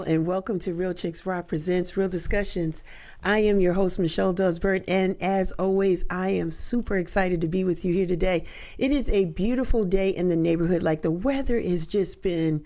And welcome to Real Chicks Rock Presents Real Discussions. I am your host, Michelle Dusbert, and as always, I am super excited to be with you here today. It is a beautiful day in the neighborhood. Like, the weather has just been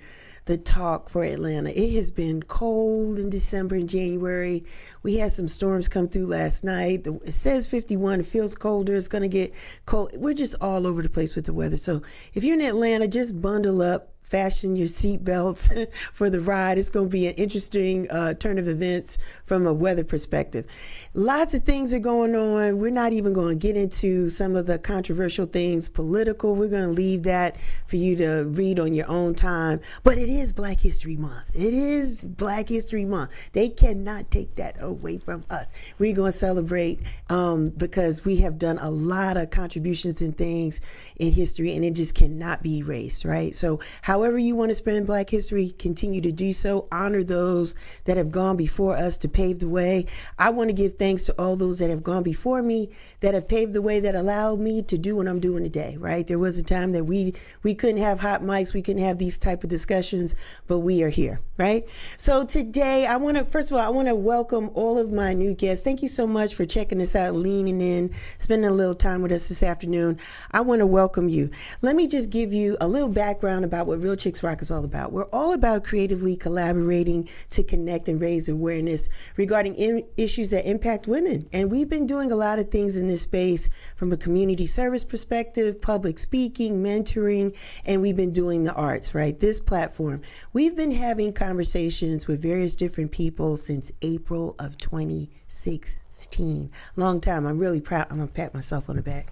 the talk for Atlanta. It has been cold in December and January. We had some storms come through last night. It says 51. It feels colder. It's going to get cold. We're just all over the place with the weather. So if you're in Atlanta, just bundle up. Fasten your seat belts for the ride. It's going to be an interesting turn of events from a weather perspective. Lots of things are going on. We're not even going to get into some of the controversial things, political. We're going to leave that for you to read on your own time. But it is Black History Month. It is Black History Month. They cannot take that away from us. We're going to celebrate because we have done a lot of contributions and things in history, and it just cannot be erased, right? So however you want to spend Black history, continue to do so. Honor those that have gone before us to pave the way. I want to give thanks to all those that have gone before me, that have paved the way, that allowed me to do what I'm doing today, right? There was a time that we couldn't have hot mics, we couldn't have these type of discussions, but we are here, right? So today, first of all, I want to welcome all of my new guests. Thank you so much for checking us out, leaning in, spending a little time with us this afternoon. I want to welcome you. Let me just give you a little background about what Real Chicks Rock is all about. We're all about creatively collaborating to connect and raise awareness regarding issues that impact women. And we've been doing a lot of things in this space from a community service perspective, public speaking, mentoring, and we've been doing the arts, right? This platform. We've been having conversations with various different people since April of 2016. Long time. I'm really proud. I'm going to pat myself on the back.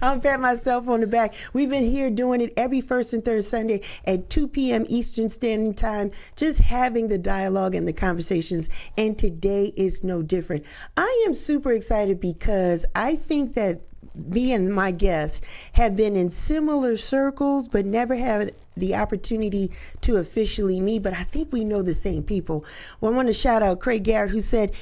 I'll pat myself on the back. We've been here doing it every first and third Sunday at 2 p.m. Eastern Standing Time, just having the dialogue and the conversations. And today is no different. I am super excited because I think that me and my guests have been in similar circles, but never had the opportunity to officially meet. But I think we know the same people. Well, I want to shout out Craig Garrett, who said,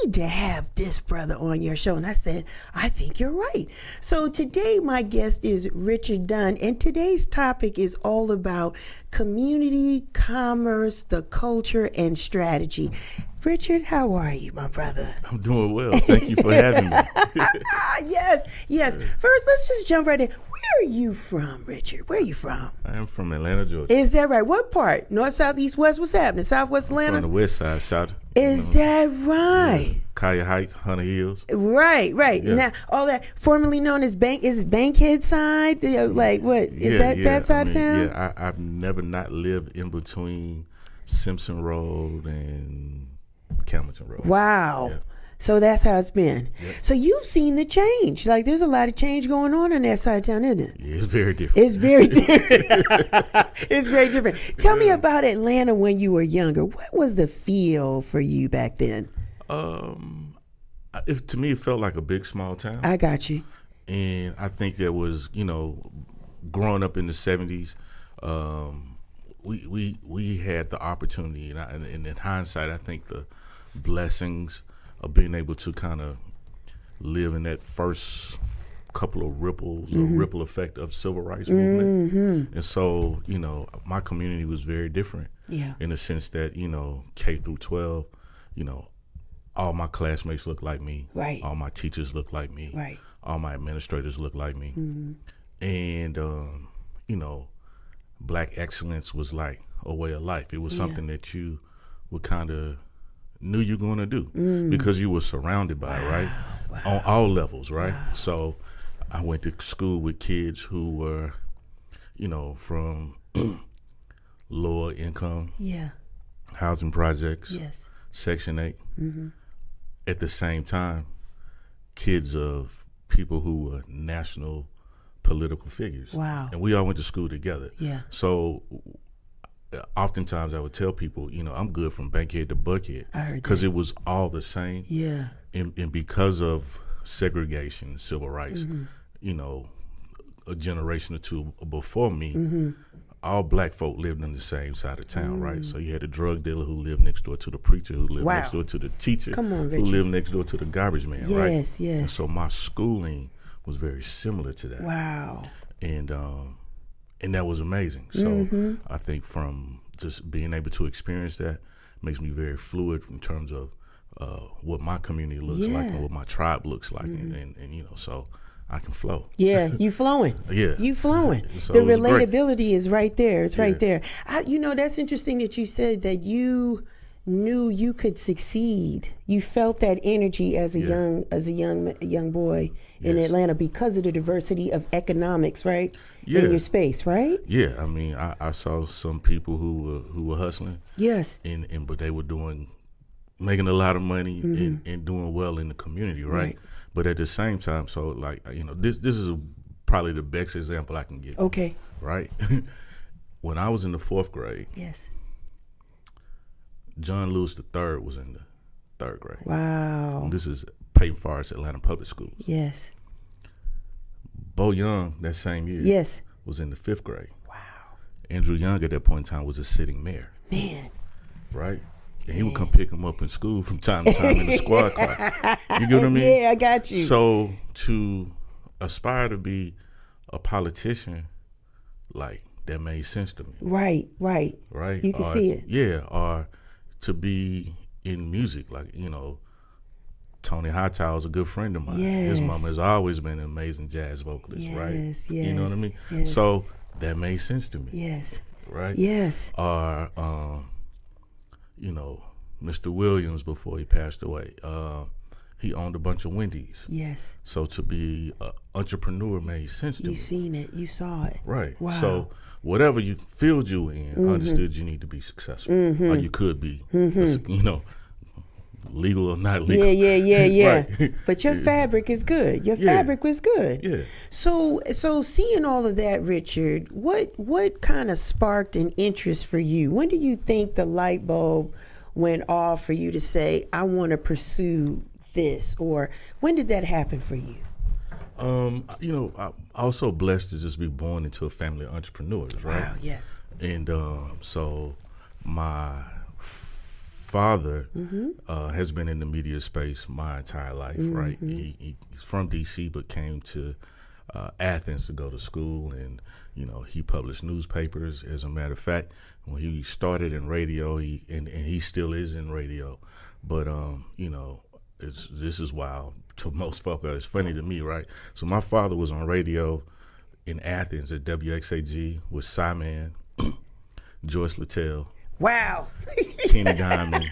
need to have this brother on your show. And I said, I think you're right. So today my guest is Richard Dunn, and today's topic is all about community, commerce, the culture, and strategy. Richard, how are you, my brother? I'm doing well. Thank you for having me. Yes. First, let's just jump right in. Where are you from, Richard? Where are you from? I am from Atlanta, Georgia. Is that right? What part? North, south, east, west? What's happening? Southwest Atlanta? From the west side, shout. Is that right? Yeah. Collier Heights, Hunter Hills. Right. Yeah. Now, all that formerly known as Bankhead side? Like, what? Is that side of town? Yeah, I've never not lived in between Simpson Road and Camilton Road. Wow. Yeah. So that's how it's been. Yep. So you've seen the change. Like, there's a lot of change going on that side of town, isn't it? Yeah, it's very different. It's very different. It's very different. Tell me about Atlanta when you were younger. What was the feel for you back then? To me, it felt like a big, small town. I got you. And I think there was, growing up in the 70s, we had the opportunity, and in hindsight, I think the blessings of being able to kind of live in that first couple of ripples or ripple effect of civil rights movement. And so, my community was very different in the sense that, K through 12, all my classmates look like me. Right. All my teachers look like me. Right. All my administrators look like me. And, Black excellence was like a way of life. It was something that you would kind of knew you're going to do because you were surrounded by it, right? Wow. On all levels, right? Wow. So I went to school with kids who were, from lower income housing projects, Section 8. At the same time, kids of people who were national political figures. Wow. And we all went to school together. Yeah. So oftentimes I would tell people, I'm good from Bankhead to Buckhead because it was all the same. Yeah. And because of segregation, civil rights, a generation or two before me, all Black folk lived on the same side of town, right? So you had the drug dealer who lived next door to the preacher, who lived next door to the teacher, who lived next door to the garbage man, right? Yes. And so my schooling was very similar to that. Wow. And that was amazing. So I think from just being able to experience that makes me very fluid in terms of what my community looks like and what my tribe looks like, and so I can flow. Yeah, you flowing. Yeah, you flowing. So the relatability is right there. It's right there. That's interesting that you said that you knew you could succeed. You felt that energy as a young boy in Atlanta because of the diversity of economics, right? In your space, right? Yeah, I mean, I saw some people who were hustling. Yes. But they were making a lot of money and doing well in the community, right? But at the same time, so like this is probably the best example I can give. Okay. Right. When I was in the 4th grade. Yes. John Lewis III was in the 3rd grade. Wow. And this is Peyton Forest Atlanta Public Schools. Yes. Bo Young that same year was in the 5th grade. Wow. Andrew Young at that point in time was a sitting mayor. Man. Right? And he would come pick him up in school from time to time in the squad car. You get what I mean? Yeah, I got you. So to aspire to be a politician, like, that made sense to me. Right. You can see it. Yeah, or to be in music, like, Tony Hightower's a good friend of mine. Yes. His mama has always been an amazing jazz vocalist, right? Yes. You know what I mean? Yes. So that made sense to me. Yes. Right? Yes. Or, Mr. Williams, before he passed away, he owned a bunch of Wendy's. Yes. So to be an entrepreneur made sense to me. You seen it. You saw it. Right. Wow. So whatever field you in, I understood you need to be successful. Or you could be, legal or not legal. Yeah. Right. But your fabric is good. Your fabric was good. Yeah. So seeing all of that, Richard, what kind of sparked an interest for you? When do you think the light bulb went off for you to say, I want to pursue this? Or when did that happen for you? I'm also blessed to just be born into a family of entrepreneurs, right? Wow, yes. And so my father has been in the media space my entire life, right? He's from D.C. but came to Athens to go to school, and he published newspapers. As a matter of fact, when he started in radio, he still is in radio, but this is wild to most folks. It's funny to me, right? So my father was on radio in Athens at WXAG with Simon, Joyce Littell. Wow. Kenny Diamond,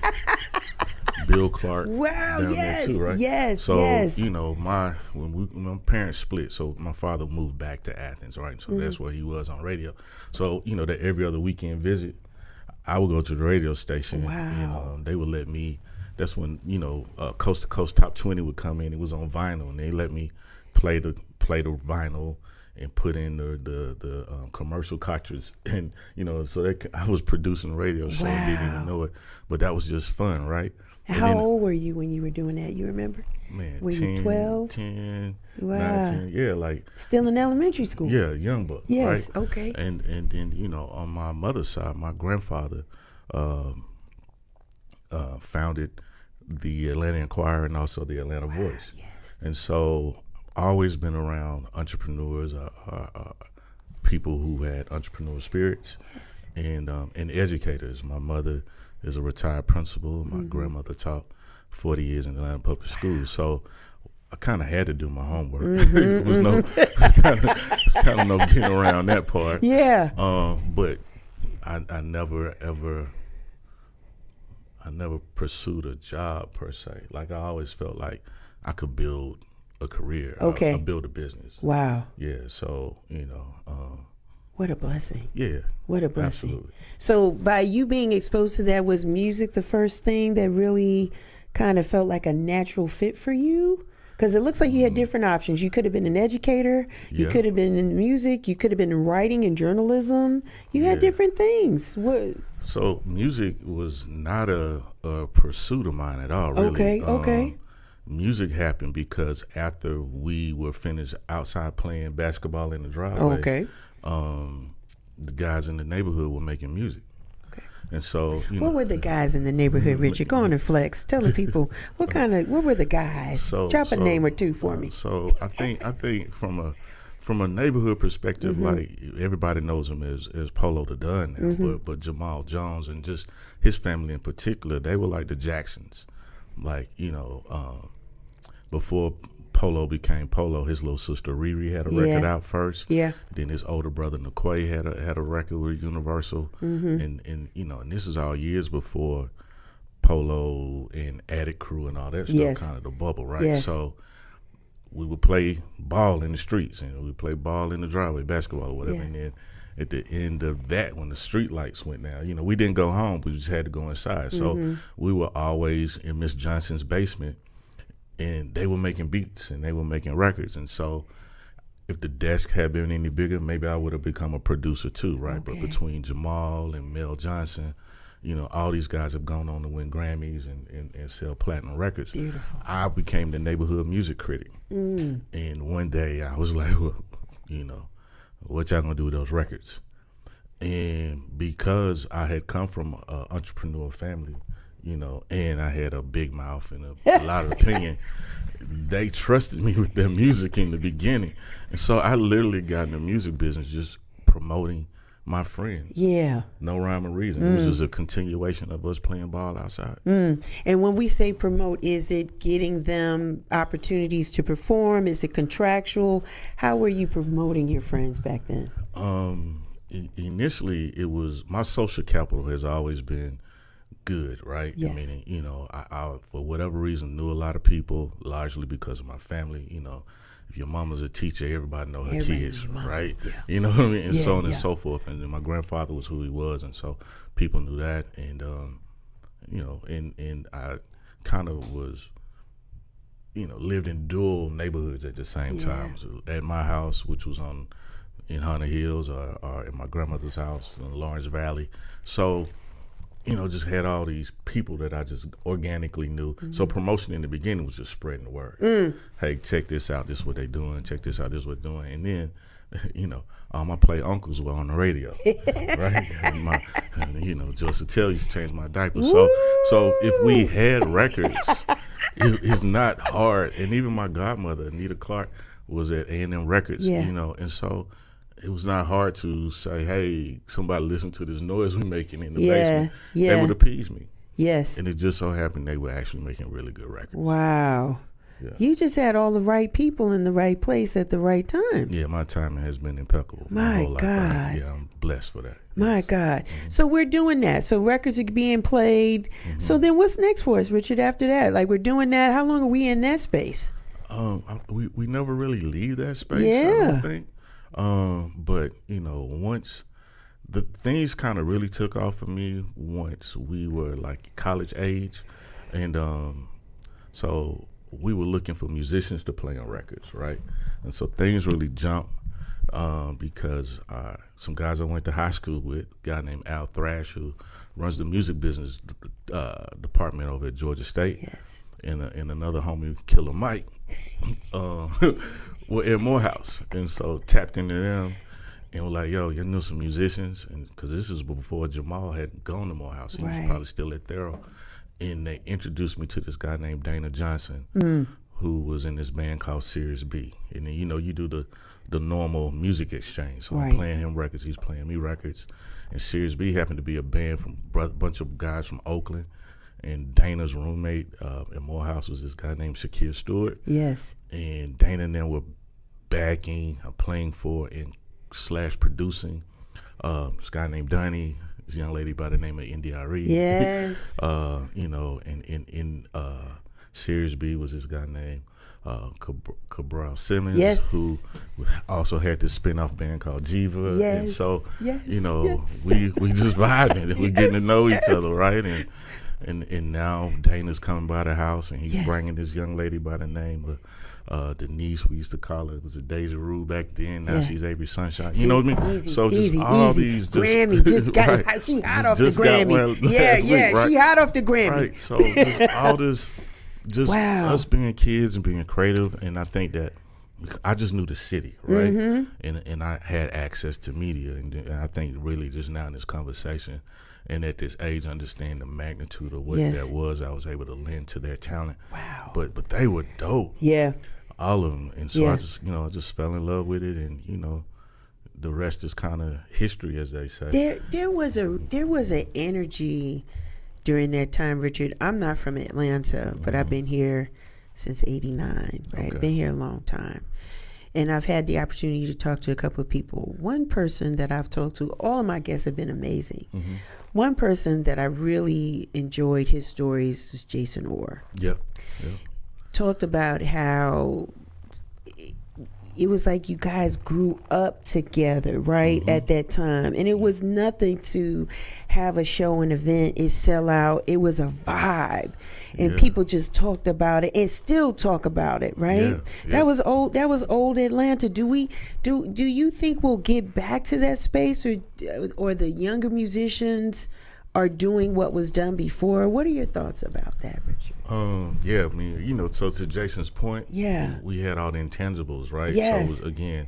Bill Clark. Wow, down yes, there too, right? yes, so, yes. When my parents split, so my father moved back to Athens, right? So that's where he was on radio. So, that every other weekend visit, I would go to the radio station. Wow. They would let me, that's when, Coast to Coast Top 20 would come in. It was on vinyl, and they let me play the vinyl and put in the commercial cartridge, and so I was producing a radio show. Wow. Didn't even know it, but that was just fun, right? How old were you when you were doing that? You remember? Man, were 10, you 12? 10, wow. 9, 10, yeah, like still in elementary school. Yeah, young buck. Yes, right? okay. And then on my mother's side, my grandfather founded the Atlanta Inquirer and also the Atlanta Voice. Yes. And so always been around entrepreneurs, people who had entrepreneurial spirits, and educators. My mother is a retired principal. My grandmother taught 40 years in Atlanta Public Schools. So I kind of had to do my homework. It was kind of no getting around that part. Yeah. But I never pursued a job per se. Like, I always felt like I could build a career. Okay. I build a business. Wow. Yeah. So, what a blessing. Yeah. What a blessing. Absolutely. So by you being exposed to that, was music the first thing that really kind of felt like a natural fit for you? Because it looks like you had different options. You could have been an educator. You could have been in music. You could have been in writing and journalism. You had different things. What? So music was not a pursuit of mine at all, really. Okay. Music happened because after we were finished outside playing basketball in the driveway, the guys in the neighborhood were making music. Okay. And so, what were the guys in the neighborhood, Richard? Go on and flex. Tell the people what were the guys? Drop a name or two for me. So I think from from a neighborhood perspective, like everybody knows him as Polo the Dunn now, but Jamal Jones and just his family in particular, they were like the Jacksons. Like, before Polo became Polo, his little sister Riri had a record out first. Yeah. Then his older brother Niquay had a record with Universal, and and this is all years before Polo and Attic Crew and all that stuff, kind of the bubble, right? Yes. So we would play ball in the streets, and we would play ball in the driveway, basketball or whatever. And then at the end of that, when the street lights went down, we didn't go home. We just had to go inside. So we were always in Miss Johnson's basement, and they were making beats and they were making records. And so if the desk had been any bigger, maybe I would have become a producer too, right? Okay. But between Jamal and Mel Johnson, all these guys have gone on to win Grammys and sell platinum records. Beautiful. I became the neighborhood music critic. And one day I was like, well, what y'all gonna do with those records? And because I had come from an entrepreneur family, and I had a big mouth and a lot of opinion, they trusted me with their music in the beginning. And so I literally got in the music business just promoting my friends. Yeah. No rhyme or reason. It was just a continuation of us playing ball outside. And when we say promote, is it getting them opportunities to perform? Is it contractual? How were you promoting your friends back then? Initially, it was my social capital has always been good, right? Yes. I mean, I for whatever reason knew a lot of people, largely because of my family. If your mama's a teacher, everybody know her kids, right? Yeah. You know what I mean? And so on and so forth. And then my grandfather was who he was, and so people knew that. And and I kind of was, lived in dual neighborhoods at the same time. So at my house, which was in Hunter Hills, or at my grandmother's house in Lawrence Valley. So just had all these people that I just organically knew. So promotion in the beginning was just spreading the word. Hey, check this out. This is what they doing. Check this out. This is what they're doing. And then, all my play uncles were on the radio, right? And Joseph Tell used to change my diaper. So if we had records, it's not hard. And even my godmother, Anita Clark, was at A&M Records, and so it was not hard to say, hey, somebody listen to this noise we making in the basement. They would appease me. Yes. And it just so happened they were actually making really good records. Wow. Yeah. You just had all the right people in the right place at the right time. Yeah, my timing has been impeccable. My whole life. God. Yeah, I'm blessed for that. My God. So we're doing that. So records are being played. So then what's next for us, Richard, after that? Like, we're doing that. How long are we in that space? We never really leave that space, Yeah. I don't think. But once the things kind of really took off for me, once we were like college age, and so we were looking for musicians to play on records, right? And so things really jumped because some guys I went to high school with, a guy named Al Thrash, who runs the music business department over at Georgia State. Yes. And another homie, Killer Mike, were in Morehouse, and so tapped into them and were like, yo, you know some musicians? And because this is before Jamal had gone to Morehouse. He was probably still at Thero. And they introduced me to this guy named Dana Johnson, who was in this band called Series B. And then, you do the normal music exchange. So I'm playing him records, he's playing me records. And Series B happened to be a band from a bunch of guys from Oakland. And Dana's roommate in Morehouse was this guy named Shakir Stewart. Yes. And Dana and them were backing, playing for, and / producing this guy named Dunn, this young lady by the name of India.Arie. Yes. And in Series B was this guy named Cabral Simmons, who also had this spin-off band called Jiva. Yes. And so, we just vibing and we're getting to know each other, right? And now Dana's coming by the house, and he's bringing this young lady by the name of Denise. We used to call her. It was a Deja Rue back then. Now she's Avery Sunshine. You know what I mean? Easy, so just easy, all easy. these Grammy just got she hot off the Grammy. Yeah, she hot off the Grammy. Right. So just all this, just us being kids and being creative, and I think that I just knew the city, right? And I had access to media, and I think really just now in this conversation. And at this age, understand the magnitude of what that was. I was able to lend to their talent. Wow. But they were dope. Yeah. all of them. And so I just, I just fell in love with it, and the rest is kind of history, as they say. There was an energy during that time, Richard. I'm not from Atlanta, but I've been here since '89. Right, Okay. been here a long time, and I've had the opportunity to talk to a couple of people. One person that I've talked to, all of my guests have been amazing. Mm-hmm. One person that I really enjoyed his stories was Jason Orr. Yep. Talked about how it was like you guys grew up together, right, at that time. And it was nothing to have a show, an event, it sell out. It was a vibe. And people just talked about it and still talk about it, right? Yeah. That was old Atlanta. Do you think we'll get back to that space, or the younger musicians are doing what was done before? What are your thoughts about that, Richard? Yeah, I mean, so to Jason's point, we had all the intangibles, right? Yes. So again,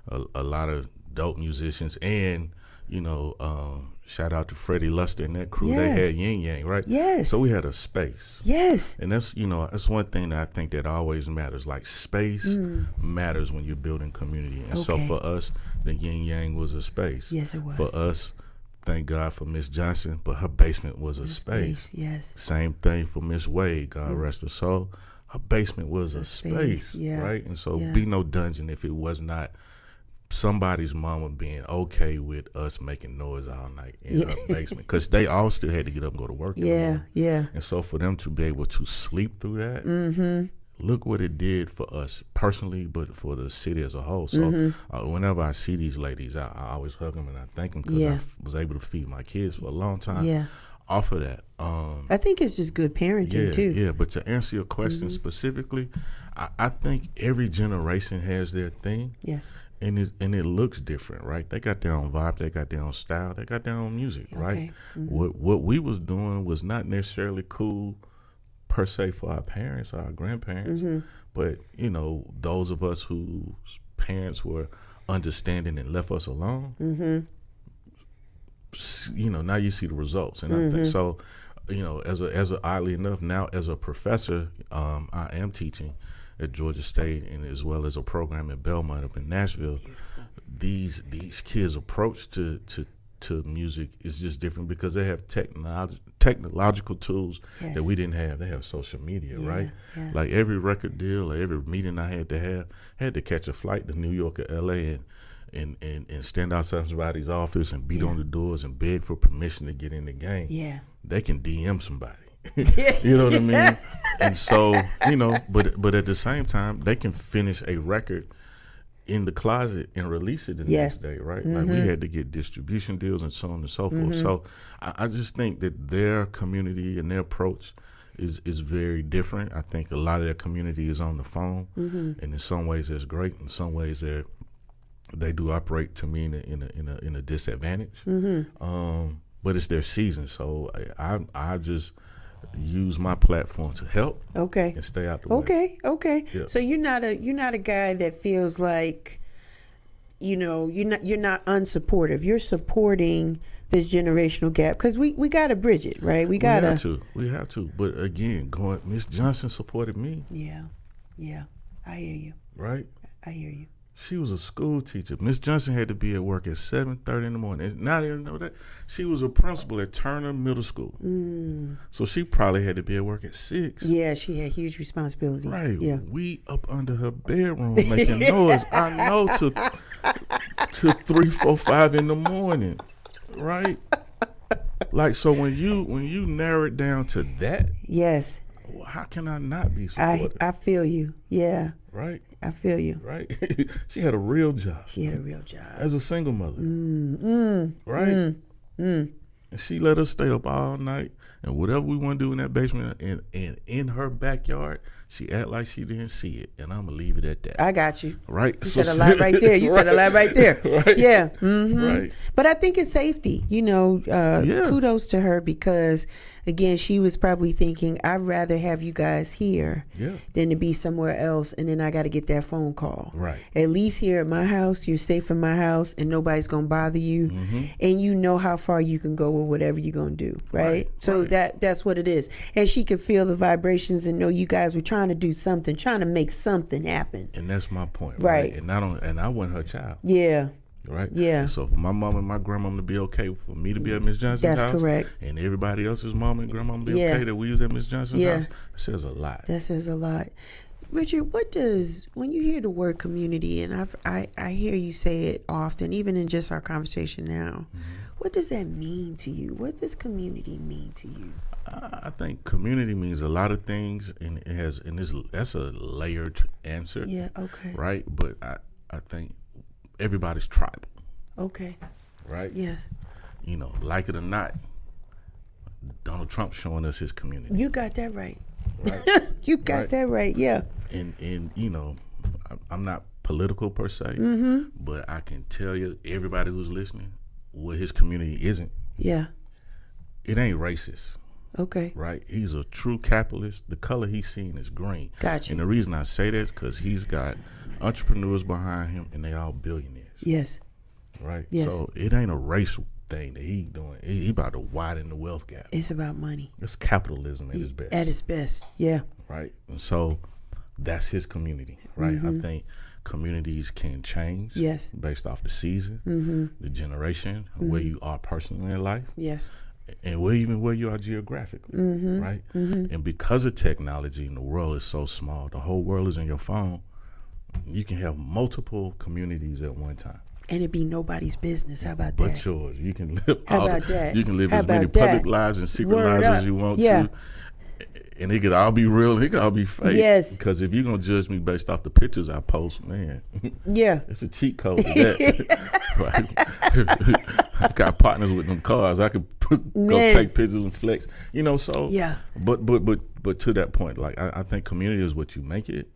a lot of dope musicians, and shout out to Freddie Luster and that crew. Yes. They had Yin Yang, right? Yes. So we had a space. Yes. And that's one thing that I think that always matters. Like, space matters when you're building community. And so for us, the Yin Yang was a space. Yes, it was. For us, thank God for Miss Johnson, but her basement was a space. Yes. Same thing for Miss Wade, God rest her soul. Her basement was a space, right? And so be no dungeon if it was not somebody's mama being okay with us making noise all night in her basement, because they all still had to get up and go to work. Yeah. And so for them to be able to sleep through that, look what it did for us personally, but for the city as a whole. So whenever I see these ladies, I always hug them and I thank them, because I was able to feed my kids for a long time off of that. I think it's just good parenting too. Yeah, but to answer your question specifically, I think every generation has their thing. Yes. And it looks different, right? They got their own vibe, they got their own style, they got their own music, right? What we was doing was not necessarily cool per se for our parents or our grandparents, but those of us whose parents were understanding and left us alone, now you see the results. And I think so, as a oddly enough, now as a professor, I am teaching at Georgia State, and as well as a program at Belmont up in Nashville. Beautiful. These kids' approach to music is just different, because they have technological tools that we didn't have. They have social media, right? Yeah. Like every record deal or every meeting I had to catch a flight to New York or LA and stand outside somebody's office and beat on the doors and beg for permission to get in the game. Yeah. They can DM somebody. You know what I mean? And so, but at the same time, they can finish a record in the closet and release it the next day, right? Like, we had to get distribution deals and so on and so forth. So I just think that their community and their approach is very different. I think a lot of their community is on the phone, and in some ways that's great. In some ways they do operate, to me, in a disadvantage. But it's their season, so I just use my platform to help. And stay out the way. Okay. Yeah. So you're not a guy that feels like, you're not unsupportive. You're supporting this generational gap, because we gotta bridge it, right? We have to. But again, Miss Johnson supported me. Yeah. I hear you. Right. I hear you. She was a school teacher. Miss Johnson had to be at work at 7:30 in the morning. And now I didn't know that. She was a principal at Turner Middle School. So she probably had to be at work at 6. Yeah, she had huge responsibility. Right. Yeah. We up under her bedroom making noise. I know, to 3, 4, 5 in the morning. Right? Like, so when you narrow it down to that, yes, how can I not be supportive? I feel you. Yeah. Right? I feel you. Right? She had a real job. As a single mother. Right? And she let us stay up all night, and whatever we want to do in that basement and in her backyard, she act like she didn't see it, and I'm going to leave it at that. I got you. Right? You said a lot right there. Said a lot right there. Right? Yeah. Right. But I think it's safety. Kudos to her, because again, she was probably thinking, I'd rather have you guys here Yeah. than to be somewhere else, and then I got to get that phone call. Right. At least here at my house, you're safe in my house, and nobody's gonna bother you, and you know how far you can go with whatever you're gonna do, right? So that's what it is. And she could feel the vibrations and know you guys were trying to do something, trying to make something happen. And that's my point, Right. And I wasn't her child. Yeah. Right. Yeah. And so for my mom and my grandmom to be okay for me to be at Miss Johnson's That's house, correct. and everybody else's mom and grandmom to be Yeah. okay that we was at Miss Johnson's Yeah. house, it says a lot. That says a lot. Richard, when you hear the word community, and I hear you say it often, even in just our conversation now, what does that mean to you? What does community mean to you? I think community means a lot of things, and that's a layered answer. Yeah, okay. Right. But I think everybody's tribal. Okay. Right. Yes. You know, like it or not, Donald Trump showing us his community. You got that right. Right. You got that right. Yeah. And you know, I'm not political per se, but I can tell you, everybody who's listening, what his community isn't. Yeah. It ain't racist. Okay. Right? He's a true capitalist. The color he's seen is green. Gotcha. And the reason I say that is because he's got entrepreneurs behind him, and they all billionaires. Yes. Right? Yes. So it ain't a race thing that he doing. He about to widen the wealth gap. It's about money. It's capitalism at its best. At its best. Yeah. Right? And so that's his community. Right? I think communities can change. Yes. Based off the season, the generation, where you are personally in life. Yes. And where you are geographically, right? And because of technology and the world is so small, the whole world is in your phone, you can have multiple communities at one time. And it be nobody's business. How about But that? yours. You can live How about that? You can live How as many about that? public lives and secret Word lives up. as you want Yeah. to. And it could all be real, and it could all be fake. Yes. Because if you're going to judge me based off the pictures I post, man, Yeah. it's a cheat code to that. Right? I got partners with them cars. I could go Man. take pictures and flex. You know, so Yeah. But to that point, like I think community is what you make it.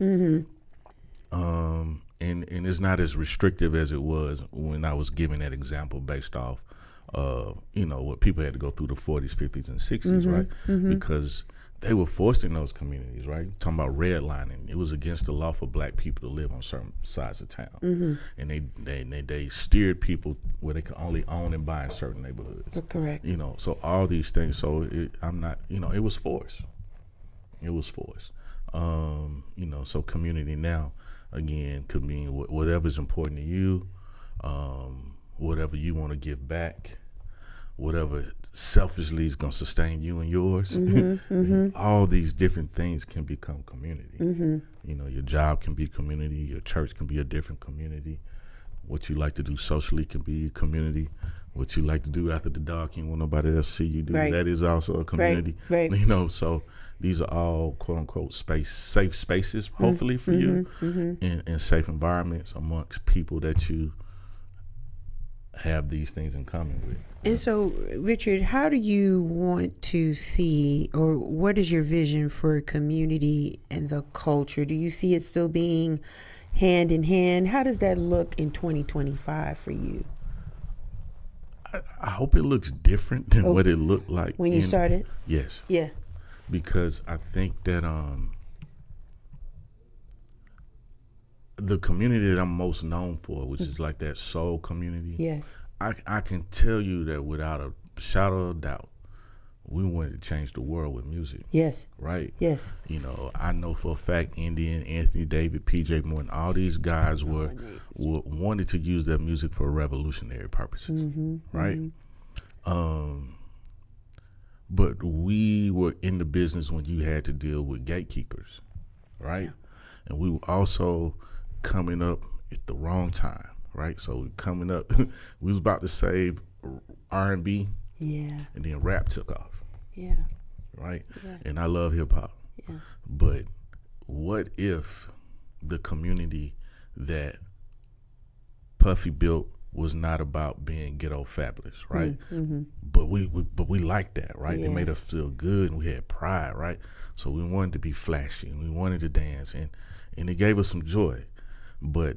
And it's not as restrictive as it was when I was giving that example based off what people had to go through the 40s, 50s, and 60s, right? Because they were forced in those communities, right? Talking about redlining. It was against the law for black people to live on certain sides of town. And they steered people where they could only own and buy in certain neighborhoods. Correct. You know, so all these things. So it was forced. It was forced. So community now, again, could mean whatever's important to you, whatever you want to give back, whatever selfishly is going to sustain you and yours. All these different things can become community. You know, your job can be community, your church can be a different community. What you like to do socially can be community. What you like to do after the dark, you want nobody else see you do, that is also a community. Right. You know, so these are all quote unquote safe spaces, hopefully for you, and safe environments amongst people that you have these things in common with. And so, Richard, how do you want to see, or what is your vision for community and the culture? Do you see it still being hand in hand? How does that look in 2025 for you? I hope it looks different than what it looked like when you started. Yes. Yeah. Because I think that the community that I'm most known for, which is like that soul community. Yes. I can tell you that without a shadow of doubt, we wanted to change the world with music. Yes. Right? Yes. You know, I know for a fact Indian, Anthony David, PJ Morton, all these guys wanted to use their music for revolutionary purposes. Right? But we were in the business when you had to deal with gatekeepers. Right? Yeah. And we were also coming up at the wrong time. Right? So coming up, we was about to save R&B. Yeah. And then rap took off. Yeah. Right? Yeah. And I love hip hop. Yeah. But what if the community that Puffy built was not about being ghetto fabulous, right? But we liked that, right? Yeah. It made us feel good and we had pride, right? So we wanted to be flashy and we wanted to dance and it gave us some joy. But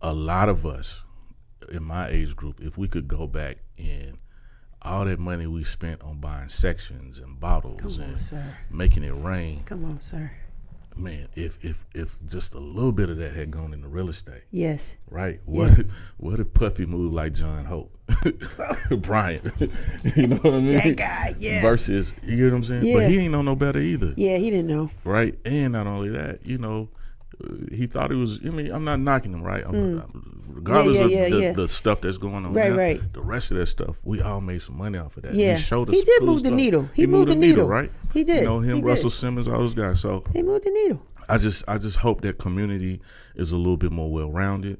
a lot of us in my age group, if we could go back and all that money we spent on buying sections and bottles Come on, and sir. making it rain. Come on, sir. Man, if just a little bit of that had gone into real estate, Yes. right? Yeah. What if Puffy moved like John Hope, Bryant? You know what I mean? That guy, yeah. Versus, you get what I'm saying? Yeah. But he ain't know no better either. Yeah, he didn't know. Right? And not only that, he thought he was. I mean, I'm not knocking him, right? Regardless of the stuff that's going on, right, now, right. the rest of that stuff, we all made some money off of that. Yeah, He showed us. he did cool move the stuff. needle. He moved the needle, right? He did. Him, he Russell did. Simmons, all those guys. So He moved the needle. I just hope that community is a little bit more well rounded.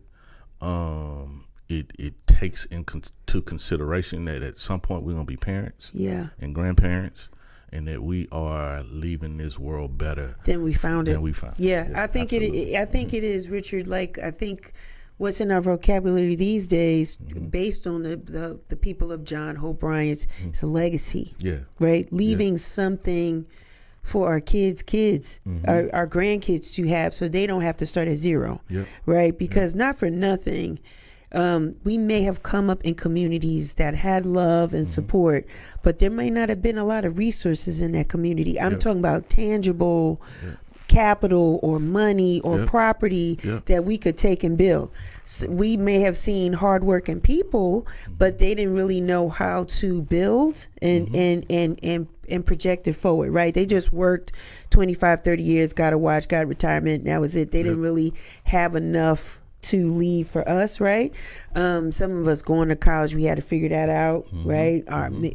It takes into consideration that at some point we're gonna be parents, and grandparents, and that we are leaving this world better than we found it. Yeah, I think it is, Richard. Like, I think what's in our vocabulary these days, based on the people of John Hope Bryant's, it's a legacy. Yeah. Right? Leaving something for our kids, our grandkids to have, so they don't have to start at zero. Yep. Right? Because not for nothing, we may have come up in communities that had love and support, but there may not have been a lot of resources in that community. I'm talking about tangible capital or money or property that we could take and build. So we may have seen hardworking people, but they didn't really know how to build and project it forward, right? They just worked 25, 30 years, got a watch, got retirement, and that was it. They didn't really have enough to leave for us, right? Some of us going to college, we had to figure that out, right?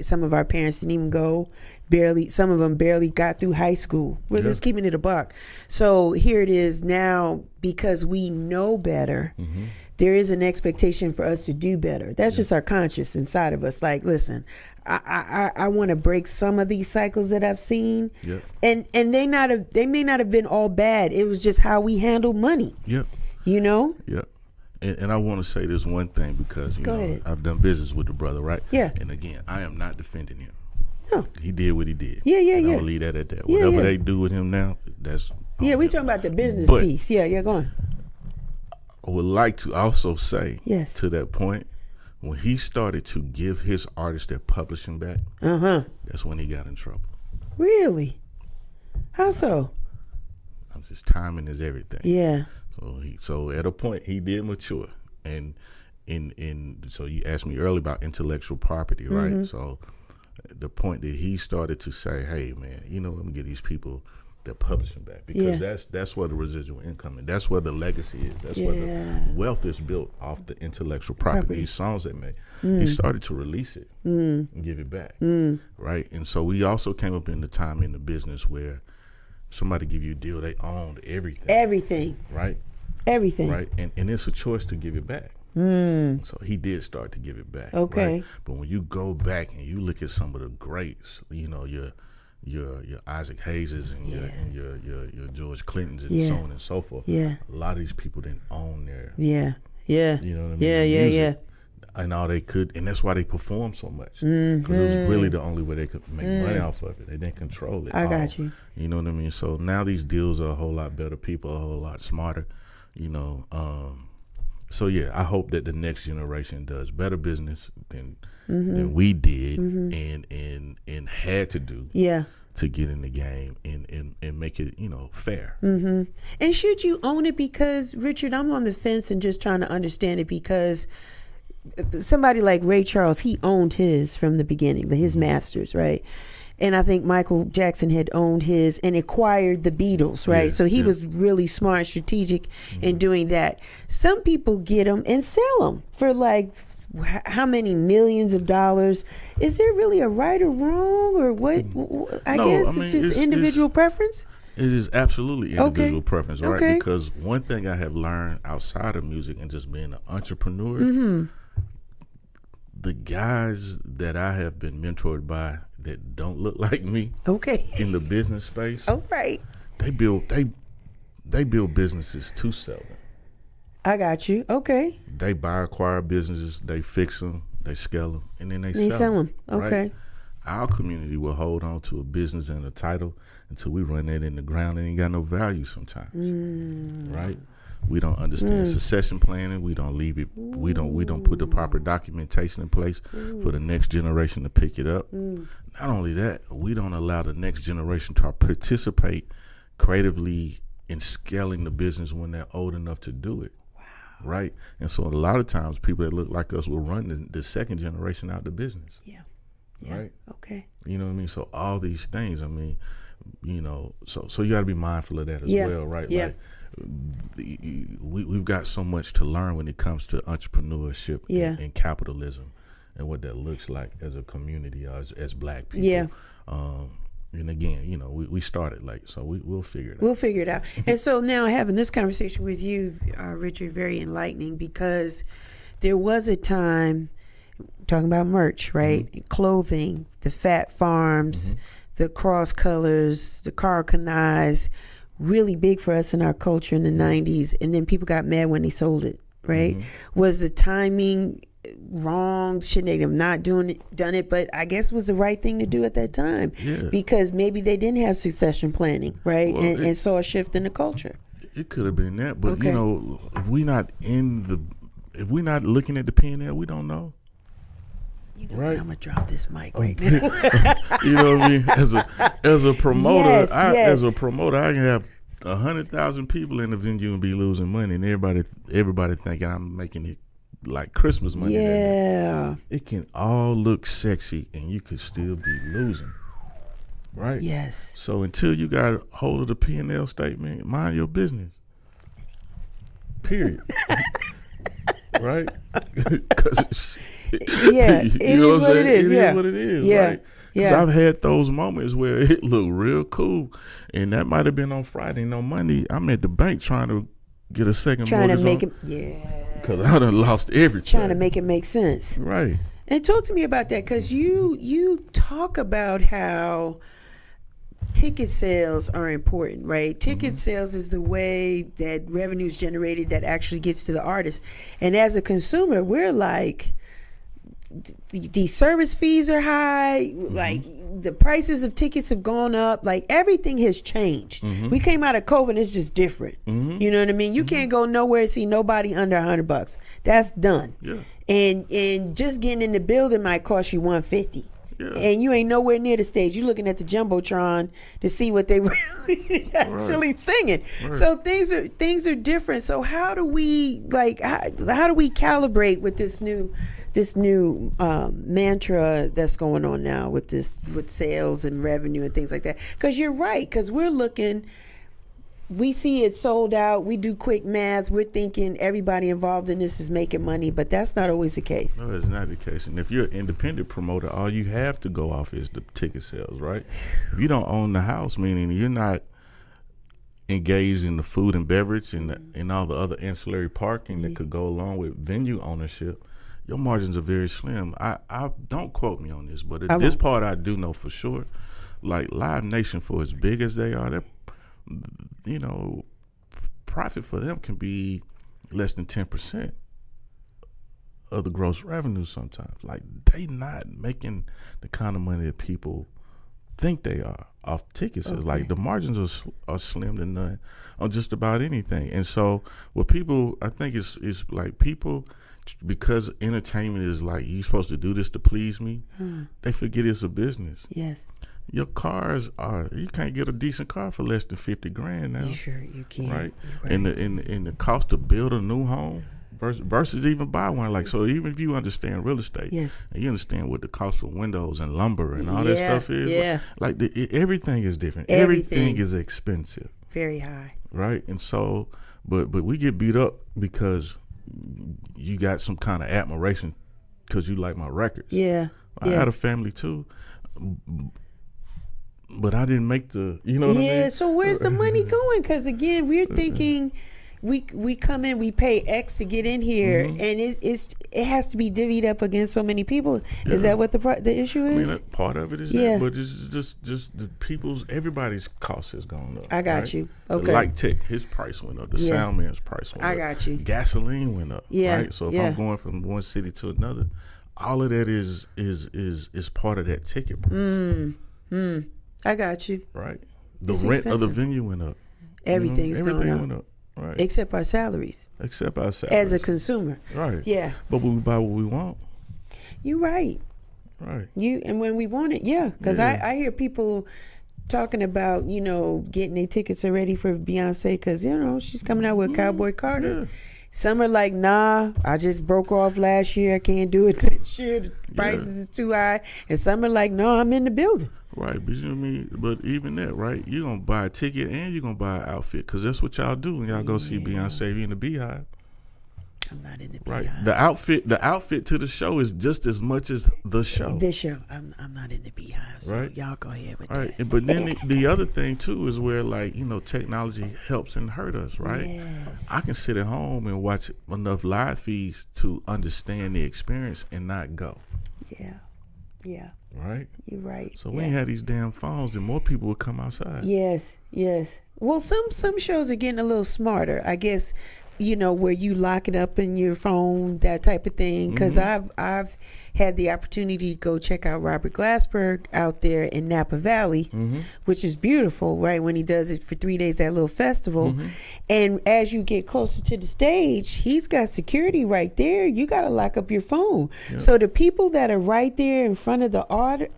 Some of our parents didn't even go. Some of them barely got through high school. We're just keeping it a buck. So here it is now, because we know better, there is an expectation for us to do better. That's just our conscience inside of us. Like, listen, I want to break some of these cycles that I've seen. And they may not have been all bad. It was just how we handle money. You know? And I want to say this one thing, because Go ahead. I've done business with the brother, right? Yeah. And again, I am not defending him. No. He did what he did. Yeah. I'll leave that at that. Whatever they do with him now, that's we talking about the business piece. Yeah, go on. I would like to also say, Yes, to that point, when he started to give his artists their publishing back, that's when he got in trouble. Really? How so? Just timing is everything. Yeah. So at a point he did mature, and so you asked me earlier about intellectual property, right? So the point that he started to say, hey man, let me get these people their publishing back, because that's where the residual income is. That's where the legacy is. That's where the wealth is built off the intellectual property. These songs they made. He started to release it and give it back, right? And so we also came up in the time in the business where somebody give you a deal, they owned everything, right? Everything, right? And it's a choice to give it back. So he did start to give it back. Okay. Right? But when you go back and you look at some of the greats, your Isaac Hayeses and your George Clintons and so on and so forth. Yeah. A lot of these people didn't own their You know what I mean? Yeah. And all they could, and that's why they performed so much, because it was really the only way they could make money off of it. They didn't control it. I got you. You know what I mean? So now these deals are a whole lot better. People are a whole lot smarter. So yeah, I hope that the next generation does better business than we did and had to do. To get in the game and make it, fair. And should you own it? Because Richard, I'm on the fence and just trying to understand it, because somebody like Ray Charles, he owned his from the beginning, his masters, right? And I think Michael Jackson had owned his and acquired the Beatles, right? So he was really smart, strategic in doing that. Some people get them and sell them for like how many millions of dollars. Is there really a right or wrong, or what? I guess it's just individual preference. It is absolutely individual preference, right? Because one thing I have learned outside of music and just being an entrepreneur, the guys that I have been mentored by that don't look like me, in the business space, they build businesses to sell them. I got you. Okay. They acquire businesses, they fix them, they scale them, and then they sell them. Okay. Right? Our community will hold on to a business and a title until we run that in the ground and ain't got no value sometimes, right? We don't understand succession planning. We don't leave it. We don't put the proper documentation in place for the next generation to pick it up. Not only that, we don't allow the next generation to participate creatively in scaling the business when they're old enough to do it. Wow. Right? And so a lot of times people that look like us will run the second generation out of the business. Yeah. Right? Okay. You know what I mean? So all these things, I mean, you know, so you got to be mindful of that as well, right? Yeah. Like, we've got so much to learn when it comes to entrepreneurship and capitalism and what that looks like as a community, as Black people. Yeah. And again, you know, we started late, so we'll figure it out. We'll figure it out. And so now having this conversation with you, Richard, very enlightening, because there was a time, talking about merch, right? Clothing, the fat farms, the cross colors, the Carcanais, really big for us in our culture in the 90s. And then people got mad when they sold it, right? Was the timing wrong? Shouldn't they have not done it? But I guess it was the right thing to do at that time, because maybe they didn't have succession planning, right? Well, and saw a shift in the culture. It could have been that, but you know, if we're not looking at the P&L, we don't know. You know, right. I'm gonna drop this mic right now. You know what I mean? As a promoter, as a promoter, I can have 100,000 people in the venue and be losing money, and everybody thinking I'm making it like Christmas money. Yeah. It can all look sexy, and you could still be losing. Right. Yes. So until you got a hold of the P&L statement, mind your business. Period. Right? Because it is what it is. It is what it is. Yeah. Right? Because I've had those moments where it looked real cool, and that might have been on Friday. And on Monday, I'm at the bank trying to get a second mortgage. Trying to make it, because I done lost everything. Trying to make it make sense. Right. And talk to me about that, because you talk about how ticket sales are important, right? Ticket sales is the way that revenue is generated that actually gets to the artist. And as a consumer, we're like, the service fees are high, like the prices of tickets have gone up, like everything has changed. We came out of COVID, it's just different. You know what I mean? You can't go nowhere and see nobody under $100. That's done. Yeah. And just getting in the building might cost you $150. Yeah. And you ain't nowhere near the stage. You're looking at the Jumbotron to see what they really actually singing. Right. So things are different. So how do we how do we calibrate with this new mantra that's going on now with sales and revenue and things like that? Because you're right. Because we see it sold out. We do quick math. We're thinking everybody involved in this is making money, but that's not always the case. No, it's not the case. And if you're an independent promoter, all you have to go off is the ticket sales, right? If you don't own the house, meaning you're not engaged in the food and beverage and all the other ancillary parking that could go along with venue ownership, your margins are very slim. I don't quote me on this, but this part I do know for sure. Like Live Nation, for as big as they are, you know, profit for them can be less than 10% of the gross revenue sometimes. Like, they not making the kind of money that people think they are off tickets. Okay. Like, the margins are slim to none on just about anything. And so what people, I think is like people, because entertainment is like, you're supposed to do this to please me, they forget it's a business. Yes. Your cars you can't get a decent car for less than $50,000 now. Sure, you can. Right? And the cost to build a new home versus even buy one. Like, so even if you understand real estate, yes, and you understand what the cost for windows and lumber and all that stuff is, like everything is different. Everything is expensive. Very high. Right? And so, but we get beat up because you got some kind of admiration because you like my records. Yeah. I had a family too. But I didn't make you know what I mean? Yeah, so where's the money going? Because again, we're thinking we come in, we pay X to get in here, and it has to be divvied up against so many people. Yeah. Is that what the issue is? I mean, part of it is that, but it's just the everybody's cost has gone up. I got you. Okay. The light tech, his price went up. The sound man's price went up. I got you. Gasoline went up. Yeah. Right? So if I'm going from one city to another, all of that is part of that ticket price. I got you. Right. The It's rent expensive. of the venue went up. Everything's going up. Went up. Right. Except our salaries. Except our salaries. As a consumer. Right. Yeah. But we buy what we want. You're right. Right. And when we want it, yeah. Because I hear people talking about, getting their tickets already for Beyonce because, she's coming out with Cowboy Carter. Yeah. Some are like, nah, I just broke off last year. I can't do it this year. The prices is too high. And some are like, no, I'm in the building. Right, but you know what I mean? But even that, right? You're going to buy a ticket and you're going to buy an outfit because that's what y'all do when y'all go see Beyonce in the Beehive. I'm not in the Beehive. Right. The outfit to the show is just as much as the show. This show, I'm not in the Beehive, so y'all go ahead with that. But then the other thing too is where technology helps and hurt us, right? Yes. I can sit at home and watch enough live feeds to understand the experience and not go. Yeah. Right? You're right. So we ain't had these damn phones and more people would come outside. Yes. Well, some shows are getting a little smarter, I guess. Where you lock it up in your phone, that type of thing. Because I've had the opportunity to go check out Robert Glasper out there in Napa Valley, which is beautiful, right? When he does it for 3 days, that little festival. And as you get closer to the stage, he's got security right there. You got to lock up your phone. Yep. So the people that are right there in front of the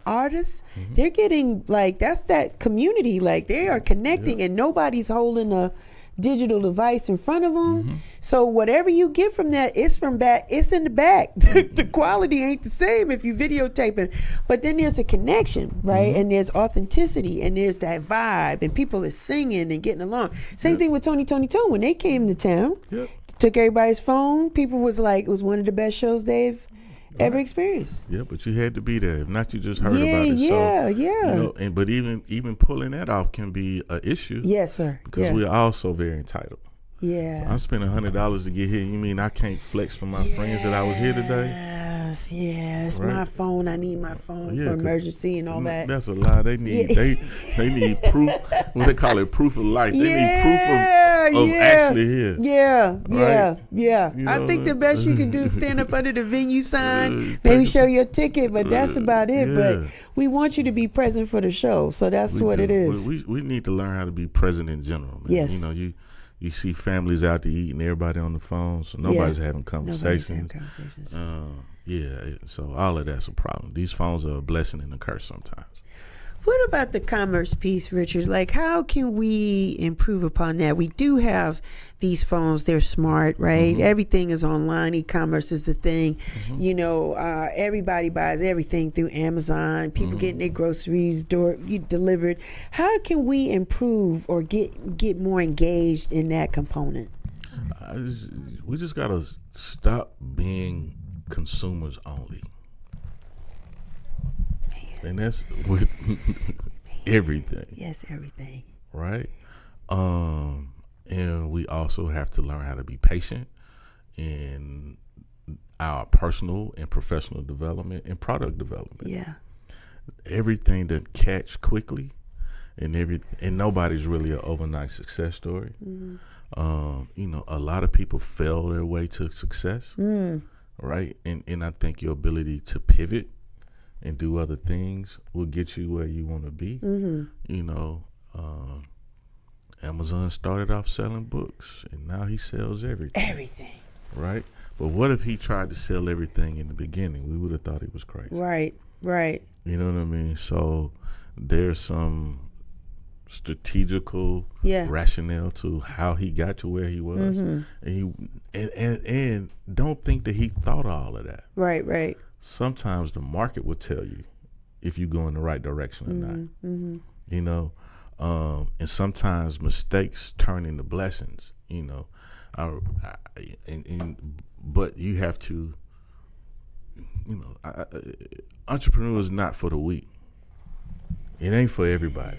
artists, they're getting that's that community. They are connecting and nobody's holding a digital device in front of them. So whatever you get from that, it's in the back. The quality ain't the same if you videotaping, but then there's a connection, right? And there's authenticity and there's that vibe and people are singing and getting along. Same thing with Tony Tone when they came to town. Took everybody's phone. People was like, it was one of the best shows they've ever experienced. Yeah, but you had to be there. If not, you just heard about it. Yeah. But even pulling that off can be an issue. Yes, sir. Because we're also very entitled. Yeah. So I'm spending $100 to get here. You mean I can't flex for my friends that I was here today? Yes. My phone. I need my phone for emergency and all that. That's a lie. They need they need proof. What they call it, proof of life. They need proof of actually here. Yeah. I think the best you can do is stand up under the venue sign, maybe show your ticket, but that's about it. But we want you to be present for the show, so that's what it is. We need to learn how to be present in general, man. Yes. You see families out to eat and everybody on the phone, so nobody's having conversations. So all of that's a problem. These phones are a blessing and a curse sometimes. What about the commerce piece, Richard? How can we improve upon that? We do have these phones. They're smart, right? Everything is online. E-commerce is the thing. Everybody buys everything through Amazon. People getting their groceries delivered. How can we improve or get more engaged in that component? We just got to stop being consumers only. And that's with everything. Yes, everything. Right? And we also have to learn how to be patient in our personal and professional development and product development. Yeah. Everything that catch quickly and nobody's really an overnight success story. A lot of people fail their way to success. Right? And I think your ability to pivot and do other things will get you where you want to be. Amazon started off selling books, and now he sells everything. Right? But what if he tried to sell everything in the beginning? We would have thought he was crazy. Right. You know what I mean? So there's some strategical rationale to how he got to where he was. And don't think that he thought of all of that. Right. Sometimes the market will tell you if you go in the right direction or not. And sometimes mistakes turn into blessings. But you have to. Entrepreneur is not for the weak. It ain't for everybody.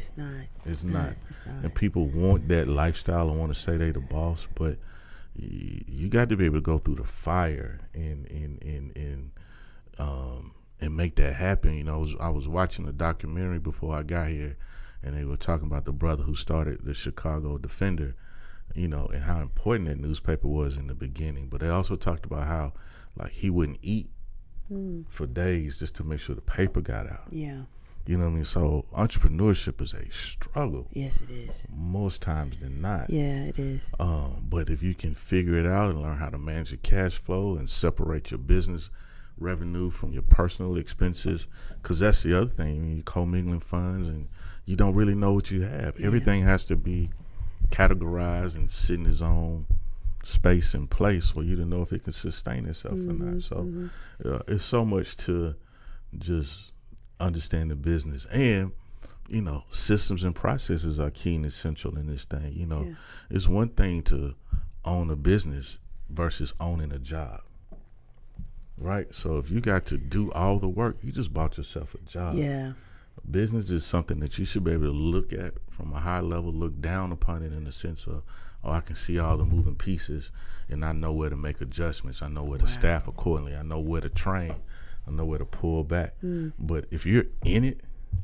It's not. And people want that lifestyle and want to say they the boss, but you got to be able to go through the fire and make that happen. I was watching a documentary before I got here, and they were talking about the brother who started the Chicago Defender, and how important that newspaper was in the beginning. But they also talked about how he wouldn't eat for days just to make sure the paper got out. Yeah. You know what I mean? So entrepreneurship is a struggle. Yes, it is. Most times than not. Yeah, it is. But if you can figure it out and learn how to manage your cash flow and separate your business revenue from your personal expenses, because that's the other thing, you're commingling funds and you don't really know what you have. Yeah. Everything has to be categorized and sit in its own space and place for you to know if it can sustain itself or not. So it's so much to just understand the business. And systems and processes are key and essential in this thing. It's one thing to own a business versus owning a job, right? So if you got to do all the work, you just bought yourself a job. Yeah. Business is something that you should be able to look at from a high level, look down upon it in the sense of, I can see all the moving pieces and I know where to make adjustments. I know where to staff accordingly. I know where to train. I know where to pull back. But if you're in it,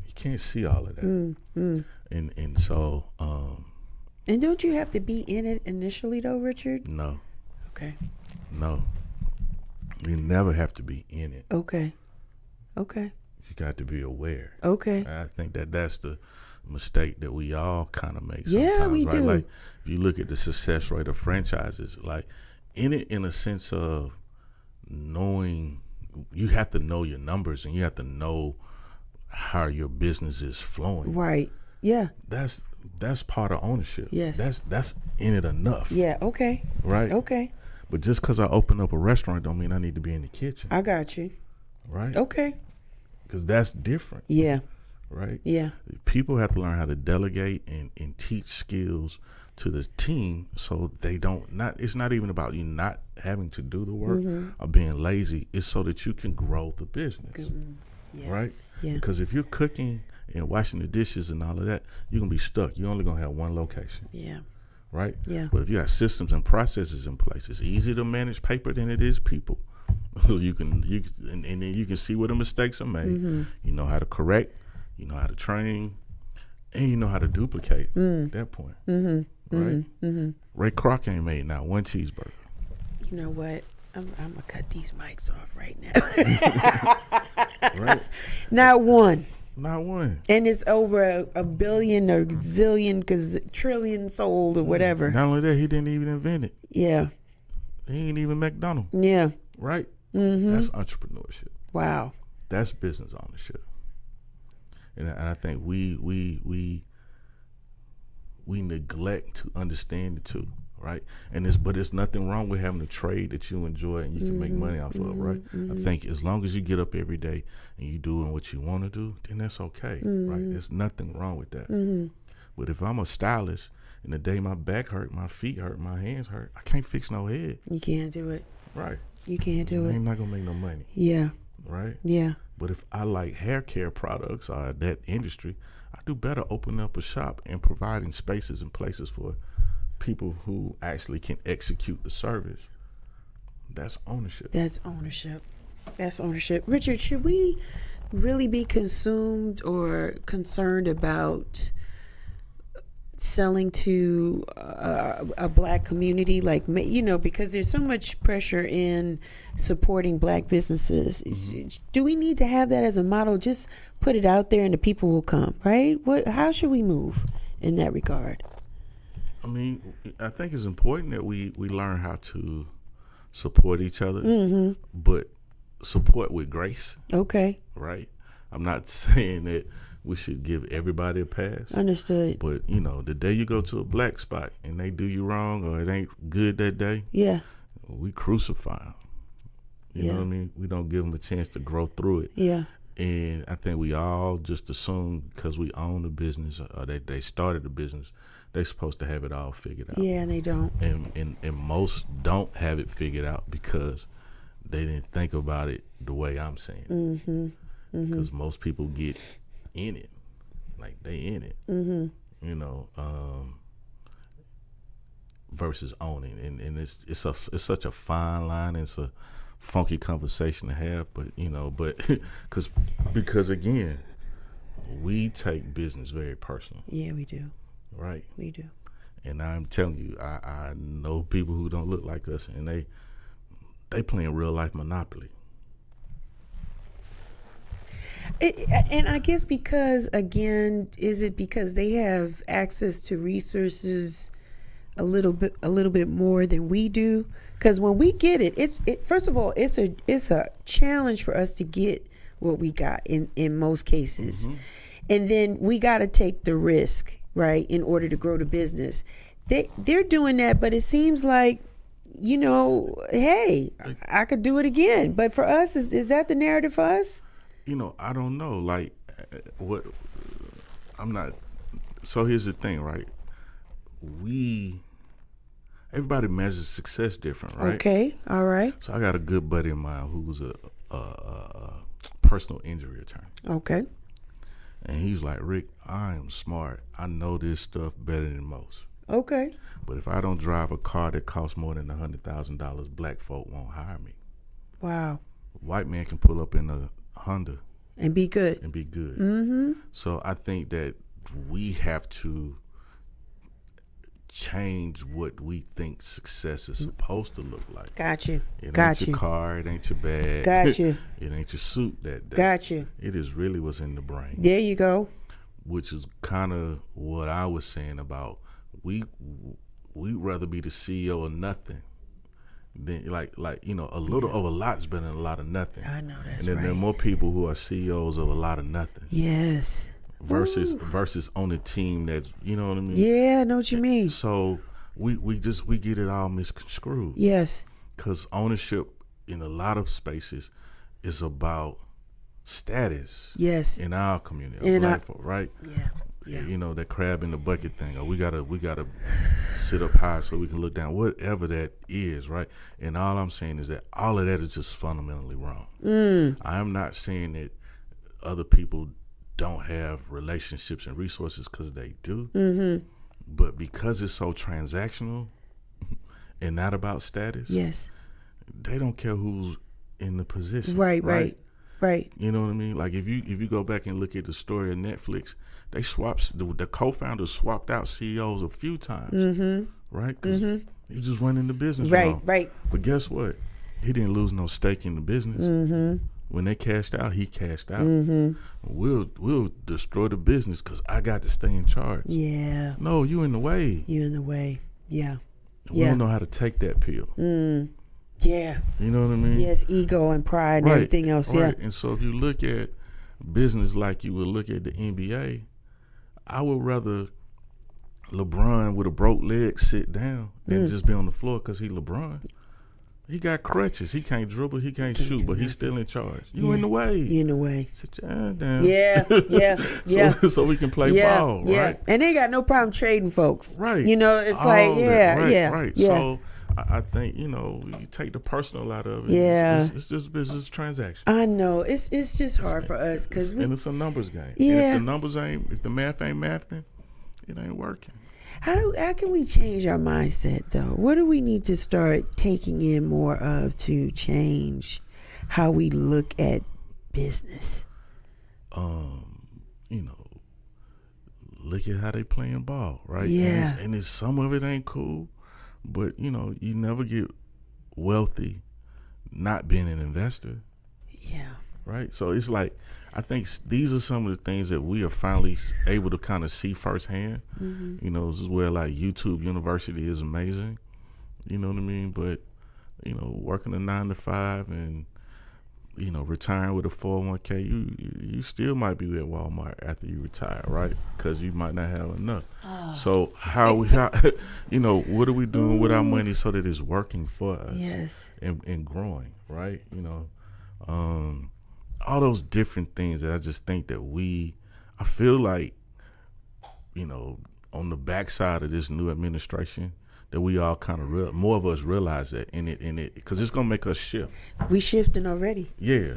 you can't see all of that. And so and don't you have to be in it initially though, Richard? No. Okay. No. You never have to be in it. Okay. You got to be aware. Okay. And I think that's the mistake that we all kind of make sometimes. Yeah, we right? do. Like if you look at the success rate of franchises, like in it in a sense of knowing, you have to know your numbers and you have to know how your business is flowing. Right. Yeah. That's part of ownership. Yes. That's in it enough. Yeah. Okay. Right. Okay. But just because I open up a restaurant don't mean I need to be in the kitchen. I got you. Right. Okay. Because that's different. Yeah. Right. Yeah. People have to learn how to delegate and teach skills to the team so they it's not even about you not having to do the work or being lazy. It's so that you can grow the business. Yeah. Right? Yeah. Because if you're cooking and washing the dishes and all of that, you're going to be stuck. You're only going to have one location. Yeah. Right? Yeah. But if you got systems and processes in place, it's easier to manage paper than it is people. you can and then you can see where the mistakes are made. You know how to correct, you know how to train, and you know how to duplicate at that point. Right? Ray Kroc ain't made now one cheeseburger. You know what? I'm gonna cut these mics off right now. Right? Not one. Not one. And it's over a billion or zillion, trillion sold or whatever. Not only that, he didn't even invent it. Yeah. He ain't even McDonald's. Yeah. Right? That's entrepreneurship. Wow. That's business ownership. And I think we neglect to understand the two, right? But there's nothing wrong with having a trade that you enjoy and you can make money off of, right? I think as long as you get up every day and you doing what you want to do, then that's okay, right? There's nothing wrong with that. But if I'm a stylist and the day my back hurt, my feet hurt, my hands hurt, I can't fix no head. You can't do it. Right. You can't do it. I'm not gonna make no money. Yeah. Right? Yeah. But if I like hair care products or that industry, I do better opening up a shop and providing spaces and places for people who actually can execute the service. That's ownership. That's ownership. That's ownership. Richard, should we really be consumed or concerned about selling to a black community, because there's so much pressure in supporting black businesses? Do we need to have that as a model? Just put it out there and the people will come, right? How should we move in that regard? I mean, I think it's important that we learn how to support each other, but support with grace. Okay. Right? I'm not saying that we should give everybody a pass. Understood. But, the day you go to a black spot and they do you wrong or it ain't good that day, we crucify them. You know what I mean? We don't give them a chance to grow through it. Yeah. And I think we all just assume because we own the business or they started the business, they're supposed to have it all figured out. Yeah, and they don't. And most don't have it figured out because they didn't think about it the way I'm saying. Because most people get in it, like they in it, versus owning, and it's such a fine line. It's a funky conversation to have, but because again, we take business very personal. Yeah, we do. Right. We do. And I'm telling you, I know people who don't look like us, and they playing real life Monopoly. And I guess because, again, is it because they have access to resources a little bit more than we do? Because when we get it, first of all, it's a challenge for us to get what we got in most cases. And then we got to take the risk, right, in order to grow the business. They're doing that, but it seems like, hey, I could do it again. But for us, is that the narrative for us? I don't know. Like, what? I'm not. So here's the thing, right? Everybody measures success different, right? Okay, all right. So I got a good buddy of mine who's a personal injury attorney. Okay. And he's like, Rick, I am smart. I know this stuff better than most. Okay. But if I don't drive a car that costs more than $100,000, black folk won't hire me. Wow. White man can pull up in a Honda and be good. Mm-hmm. So I think that we have to change what we think success is supposed to look like. Got you. It ain't your car, it ain't your bag. Got you. It ain't your suit that day. Got you. It is really what's in the brain. There you go. Which is kind of what I was saying about we'd rather be the CEO of nothing than like a little of a lot's better than a lot of nothing. I know that's right. And then there are more people who are CEOs of a lot of nothing. Yes. Versus on a team that's, you know what I mean? Yeah, I know what you mean. So we get it all misconstrued. Yes. Because ownership in a lot of spaces is about status. Yes. In our community, right? Yeah. Yeah. That crab in the bucket thing. Or we gotta sit up high so we can look down. Whatever that is, right? And all I'm saying is that all of that is just fundamentally wrong. I am not saying that other people don't have relationships and resources, because they do. Mm-hmm. But because it's so transactional and not about status, yes, they don't care who's in the position. Right. You know what I mean? Like if you go back and look at the story of Netflix, they the co-founders swapped out CEOs a few times, right? Because he was just running the business wrong. Right. But guess what? He didn't lose no stake in the business. When they cashed out, he cashed out. We'll destroy the business because I got to stay in charge. Yeah. No, you in the way. Yeah. We don't know how to take that pill. Yeah. You know what I mean? Yes, ego and pride and everything else. Right. Yeah. And so if you look at business like you would look at the NBA, I would rather LeBron with a broke leg sit down than just be on the floor because he LeBron. He got crutches. He can't dribble. He can't shoot, but he's still in charge. You in the way. You in the way. Sit your ass down. Yeah. So we can play ball, right? And they got no problem trading folks. Right. It's like, Right. So I think, you take the personal out of it. Yeah. It's just business transaction. I know. It's just hard for us because and it's a numbers game. Yeah. And if the math ain't mathing, it ain't working. How can we change our mindset though? What do we need to start taking in more of to change how we look at business? Look at how they playing ball, right? Yeah. And some of it ain't cool, but you never get wealthy not being an investor. Yeah. Right? So it's like, I think these are some of the things that we are finally able to kind of see firsthand. This is where like YouTube University is amazing. You know what I mean? But, working a 9 to 5 and, retiring with a 401k, you still might be at Walmart after you retire, right? Because you might not have enough. So what are we doing with our money so that it's working for us? Yes. And growing, right? All those different things that I just think that I feel like, on the backside of this new administration, that we all kind of more of us realize that in it, because it's gonna make us shift. We shifting already. Yeah,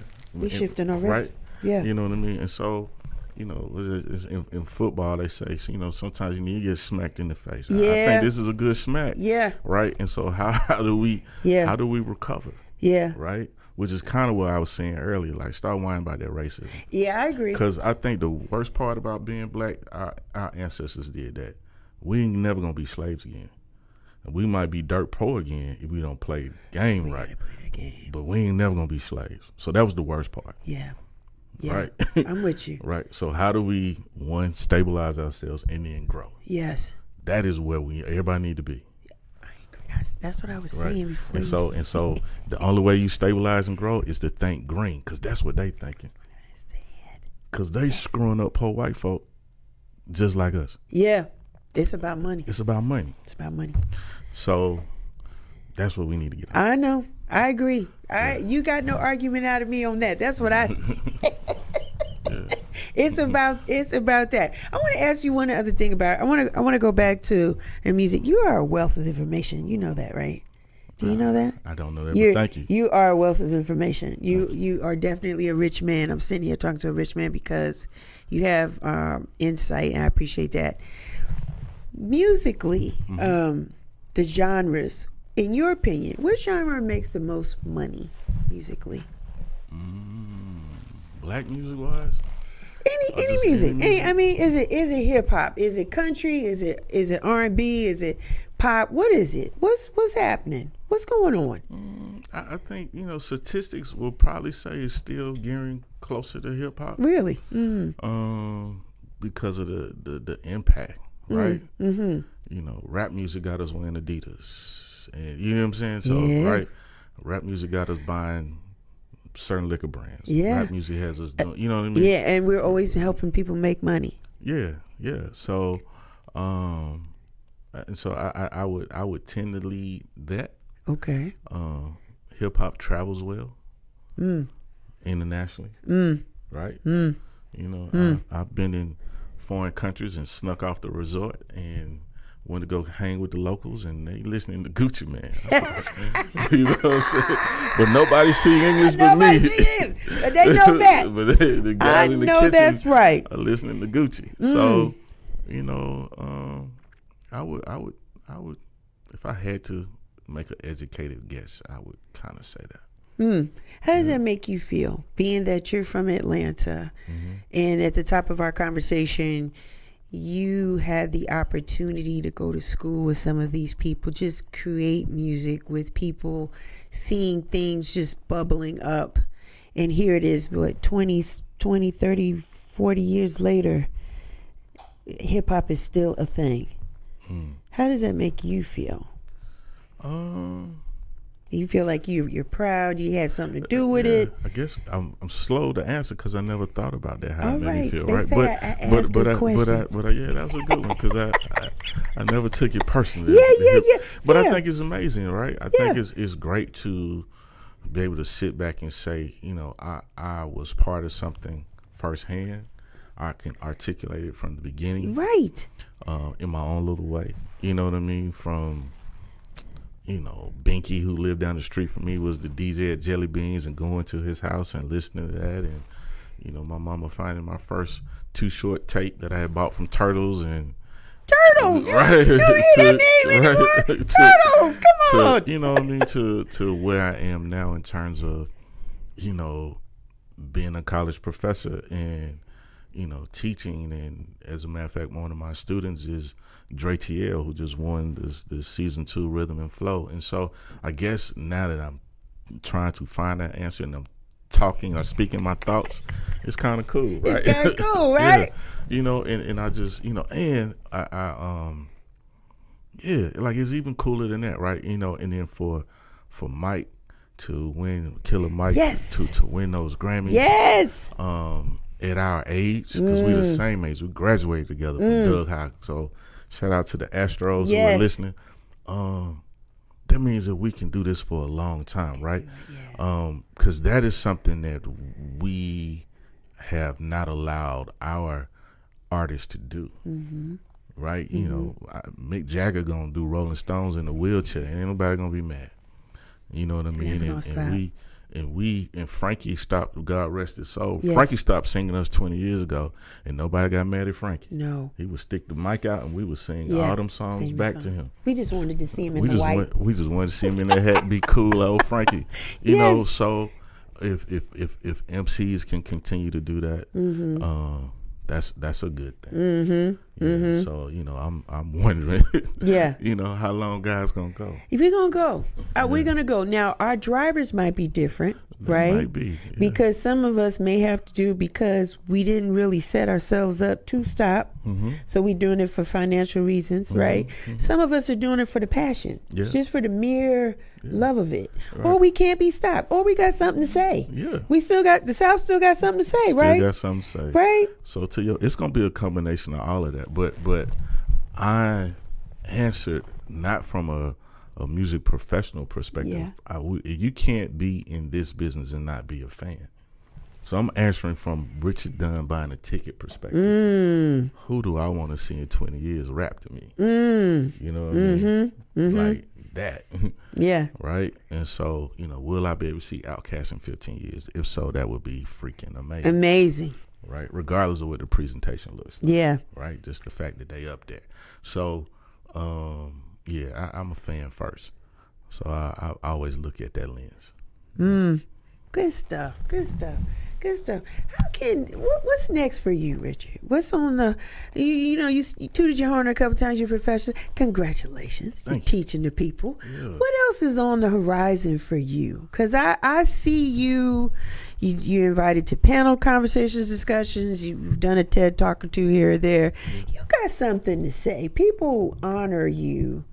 shifting already. Right. Yeah. You know what I mean? And so, in football they say, sometimes you need to get smacked in the face. Yeah. I think this is a good smack. Yeah. Right. And so how do we recover? Yeah. Right. Which is kind of what I was saying earlier, like start whining about that racism. Yeah, I agree. Because I think the worst part about being black, our ancestors did that. We ain't never gonna be slaves again. We might be dirt poor again if we don't play the game right. Gotta play the game. But we ain't never gonna be slaves. So that was the worst part. Yeah. Yeah. Right. I'm with you. Right. So how do we, one, stabilize ourselves and then grow? Yes. That is where everybody need to be. I agree. That's what I was Right. saying before. And so the only way you stabilize and grow is to think green, because that's what they thinking. Because they screwing up poor white folk just like us. Yeah. It's about money. It's about money. It's about money. So that's what we need to get out. I know. I agree. You got no argument out of me on that. That's what I It's about that. I want to ask you one other thing about I want to go back to the music. You are a wealth of information. You know that, right? Do you know that? I don't know that, but thank you. You are a wealth of information. You are definitely a rich man. I'm sitting here talking to a rich man because you have insight, and I appreciate that. Musically, the genres, in your opinion, what genre makes the most money musically? Black music wise? Any music. Is it hip hop? Is it country? Is it R&B? Is it pop? What is it? What's happening? What's going on? I think, statistics will probably say it's still gearing closer to hip hop. Really? Because of the impact, right? Rap music got us wearing Adidas, and you know what I'm saying. So right, rap music got us buying certain liquor brands. Yeah, rap music has us doing. You know what I mean? Yeah, and we're always helping people make money. Yeah. So, and so I would tend to lead that. Okay. Hip hop travels well internationally. Right. I've been in foreign countries and snuck off the resort and went to go hang with the locals, and they listening to Gucci Man. You know what I'm saying? But nobody speak English but me. But they know that. But the guys in the kitchen that's right. are listening to Gucci. So, I would, if I had to make an educated guess, I would kind of say that. How does that make you feel, being that you're from Atlanta, and at the top of our conversation, you had the opportunity to go to school with some of these people, just create music with people, seeing things just bubbling up, and here it is, 20, 30, 40 years later, hip-hop is still a thing. How does that make you feel? You feel like you're proud, you had something to do with it? I guess I'm slow to answer because I never thought about that, how it made me feel. They Right? say I ask good questions. Yeah, that was a good one because I never took it personally. But I think it's amazing, right? I think it's great to be able to sit back and say, I was part of something firsthand. I can articulate it from the beginning. Right. In my own little way. You know what I mean? From Binky, who lived down the street from me, was the DJ at Jelly Beans, and going to his house and listening to that, and my mama finding my first Too Short tape that I had bought from Turtles, and Turtles, right? You don't hear that name anymore. Turtles, come on. You know what I mean? To where I am now in terms of being a college professor and teaching, and as a matter of fact, one of my students is Dre TL, who just won this season 2 Rhythm and Flow. And so I guess now that I'm trying to find that answer and I'm talking or speaking my thoughts, it's kind of cool, right? It's kind of cool, right? And I just, and I like it's even cooler than that, right? And then for Mike to win, Killer Mike, to win those Grammys. Yes. At our age, because we're the same age. We graduated together from Doug High. So shout out to the Astros who are listening. That means that we can do this for a long time, right? Because that is something that we have not allowed our artists to do, right? Mick Jagger gonna do Rolling Stones in a wheelchair, and ain't nobody gonna be mad. You know what I mean? And Frankie stopped, God rest his soul. Yes. Frankie stopped singing us 20 years ago, and nobody got mad at Frankie. No. He would stick the mic out, and we would sing all them songs back to him. We just wanted to see him in the white. We just wanted to see him in that hat, be cool, old Frankie. You know, so if MCs can continue to do that, that's a good thing. So I'm wondering, how long guys gonna go? If we're gonna go, we're gonna go. Now our drivers might be different, right? Might be because some of us may have to do because we didn't really set ourselves up to stop. So we're doing it for financial reasons, right? Some of us are doing it for the passion, just for the mere love of it, or we can't be stopped, or we got something to say. We still got the South still got something to say, right? Still got something to say, right? So it's gonna be a combination of all of that, but I answered not from a music professional perspective. You can't be in this business and not be a fan. So I'm answering from Richard Dunn buying a ticket perspective. Who do I want to see in 20 years rap to me? You know what I mean? Like that. Right? And so, will I be able to see Outkast in 15 years? If so, that would be freaking amazing. Right? Regardless of what the presentation looks like. Right? Just the fact that they up there. So, I'm a fan first. So I always look at that lens. Good stuff. What's next for you, Richard? What's on the, you tooted your horn a couple times, you're a professional. Congratulations. You're teaching the people. What else is on the horizon for you? Because I see you're invited to panel conversations, discussions. You've done a TED Talk or two here or there. You got something to say. People honor you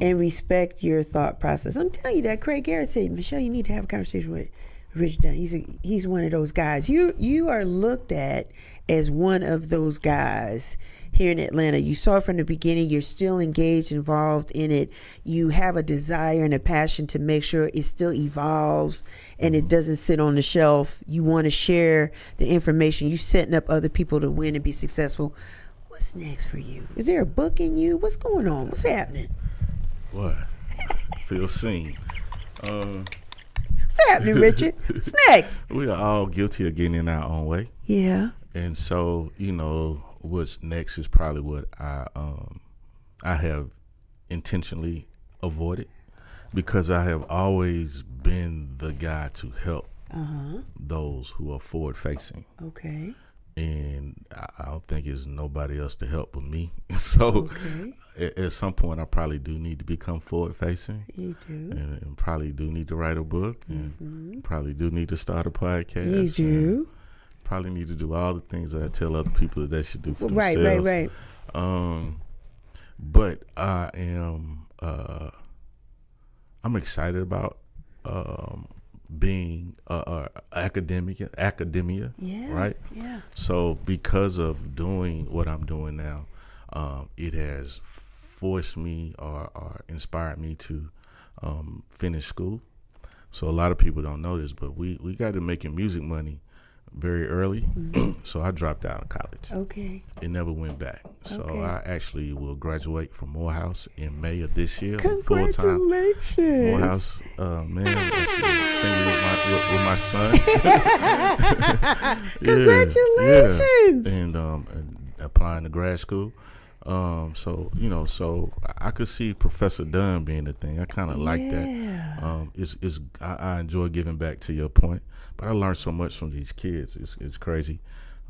and respect your thought process. I'm telling you that. Craig Garrett said, Michelle, you need to have a conversation with Rich Dunn. He's one of those guys. You are looked at as one of those guys here in Atlanta. You saw it from the beginning. You're still engaged, involved in it. You have a desire and a passion to make sure it still evolves and it doesn't sit on the shelf. You want to share the information. You're setting up other people to win and be successful. What's next for you? Is there a book in you? What's going on? What's happening? What? Feel seen. What's happening, Richard? What's next? We are all guilty of getting in our own way. Yeah. And so, what's next is probably what I have intentionally avoided, because I have always been the guy to help those who are forward facing. Okay. And I don't think there's nobody else to help but me. So at some point, I probably do need to become forward facing. You do. And probably do need to write a book. And probably do need to start a podcast. You do. Probably need to do all the things that I tell other people that they should do for themselves. Right. But I am, I'm excited about being academia, right? Yeah. So because of doing what I'm doing now, it has forced me or inspired me to finish school. So a lot of people don't know this, but we got to making music money very early. So I dropped out of college. Okay. It never went back. So Okay. I actually will graduate from Morehouse in May of this year. Congratulations. Full-time. Morehouse, man, singing with my son. Congratulations. Yeah. And applying to grad school. So I could see Professor Dunn being the thing. I kind of like that. I enjoy giving back, to your point, but I learned so much from these kids. It's crazy.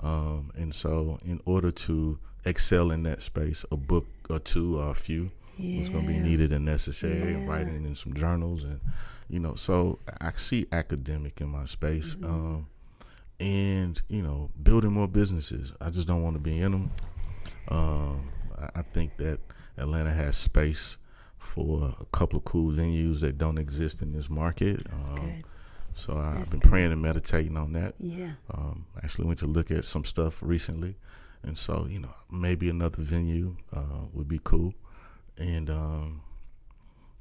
And so in order to excel in that space, a book or two or a few was going to be needed and necessary, and writing in some journals. And, so I see academic in my space, and, building more businesses. I just don't want to be in them. I think that Atlanta has space for a couple of cool venues that don't exist in this market. That's good. So I've been praying and meditating on that. Yeah. Actually went to look at some stuff recently. And so, maybe another venue would be cool. And, and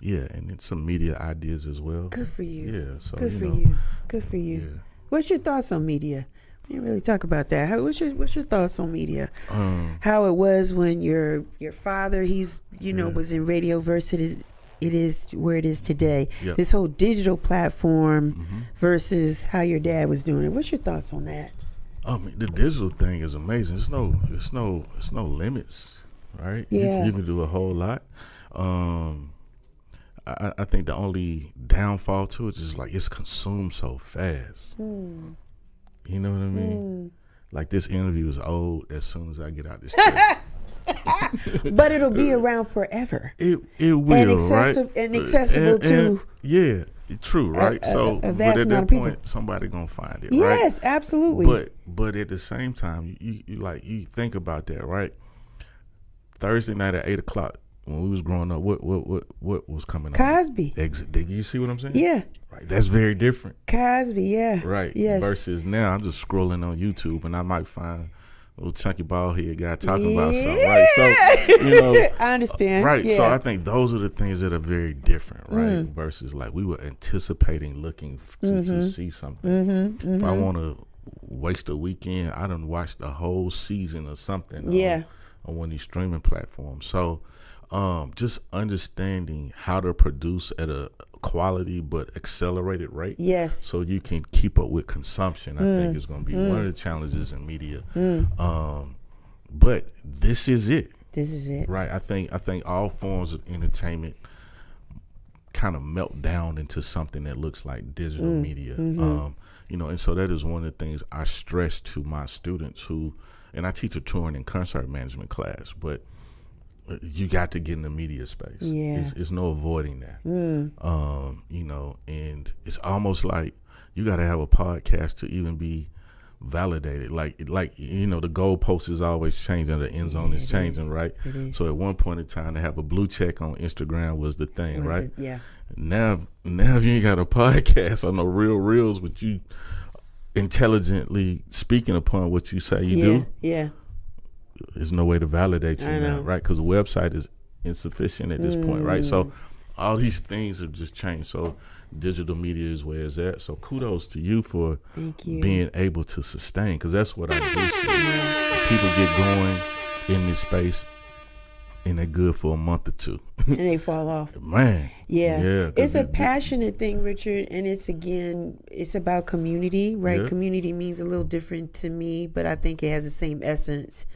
then some media ideas as well. Good for you. Yeah. So, Good for you. Yeah. What's your thoughts on media? We didn't really talk about that. What's your thoughts on media? How it was when your father, was in radio versus it is where it is today. Yep. This whole digital platform versus how your dad was doing it. What's your thoughts on that? The digital thing is amazing. It's no limits, right? Yeah. You can do a whole lot. I think the only downfall to it is like it's consumed so fast. You know what I mean? like this interview is old as soon as I get out this chair. But it'll be around forever. It will, and right? accessible to yeah, true, right? a but vast at amount that of point, somebody gonna find it, right? Yes, absolutely. But at the same time, you think about that, right? Thursday night at 8:00 when we was growing up, what was coming on? Cosby. Did you see what I'm saying? Yeah. Right. That's very different. Cosby, yeah. Right. Yes. Versus now, I'm just scrolling on YouTube and I might find a little chunky bald head guy talking about something, right? So, I understand. Right. Yeah. So I think those are the things that are very different, right? Versus like we were anticipating looking to see something. If I want to waste a weekend, I done watched the whole season or something. On one of these streaming platforms. So just understanding how to produce at a quality but accelerated rate. Yes. So you can keep up with consumption, I think is going to be one of the challenges in media. But this is it. This is it. Right. I think all forms of entertainment kind of melt down into something that looks like digital media. And so that is one of the things I stress to my students and I teach a touring and concert management class, but you got to get in the media space. Yeah. It's no avoiding that. And it's almost like you got to have a podcast to even be validated. Like the goalpost is always changing, the end zone is changing, right? It is. So at one point in time, to have a blue check on Instagram was the thing, right? Yeah. Now if you ain't got a podcast or no real reels with you intelligently speaking upon what you say you do, there's no way to validate you now, right? Because the website is insufficient at this point, right? So all these things have just changed. So digital media is where it's at. So kudos to you for being able to sustain, because that's what I do see. People get going in this space and they're good for a month or two. And they fall off. Man. Yeah. It's a passionate thing, Richard, and it's about community, right? Yeah. Community means a little different to me, but I think it has the same essence.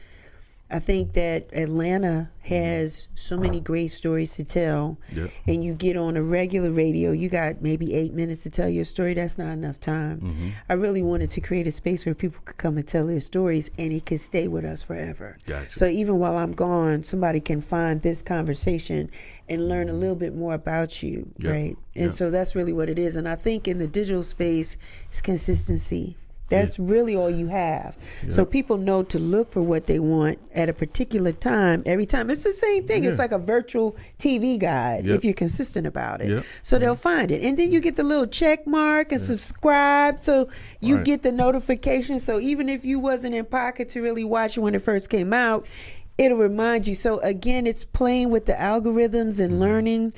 I think that Atlanta has so many great stories to tell, and you get on a regular radio, you got maybe 8 minutes to tell your story. That's not enough time. I really wanted to create a space where people could come and tell their stories, and it could stay with us forever. Gotcha. So even while I'm gone, somebody can find this conversation and learn a little bit more about you, right? And so that's really what it is. And I think in the digital space, it's consistency. That's really all you have. So people know to look for what they want at a particular time, every time. It's the same thing. It's like a virtual TV guide if you're consistent about it. So they'll find it. And then you get the little check mark and subscribe, so you get the notification. So even if you wasn't in pocket to really watch it when it first came out, it'll remind you. So again, it's playing with the algorithms and learning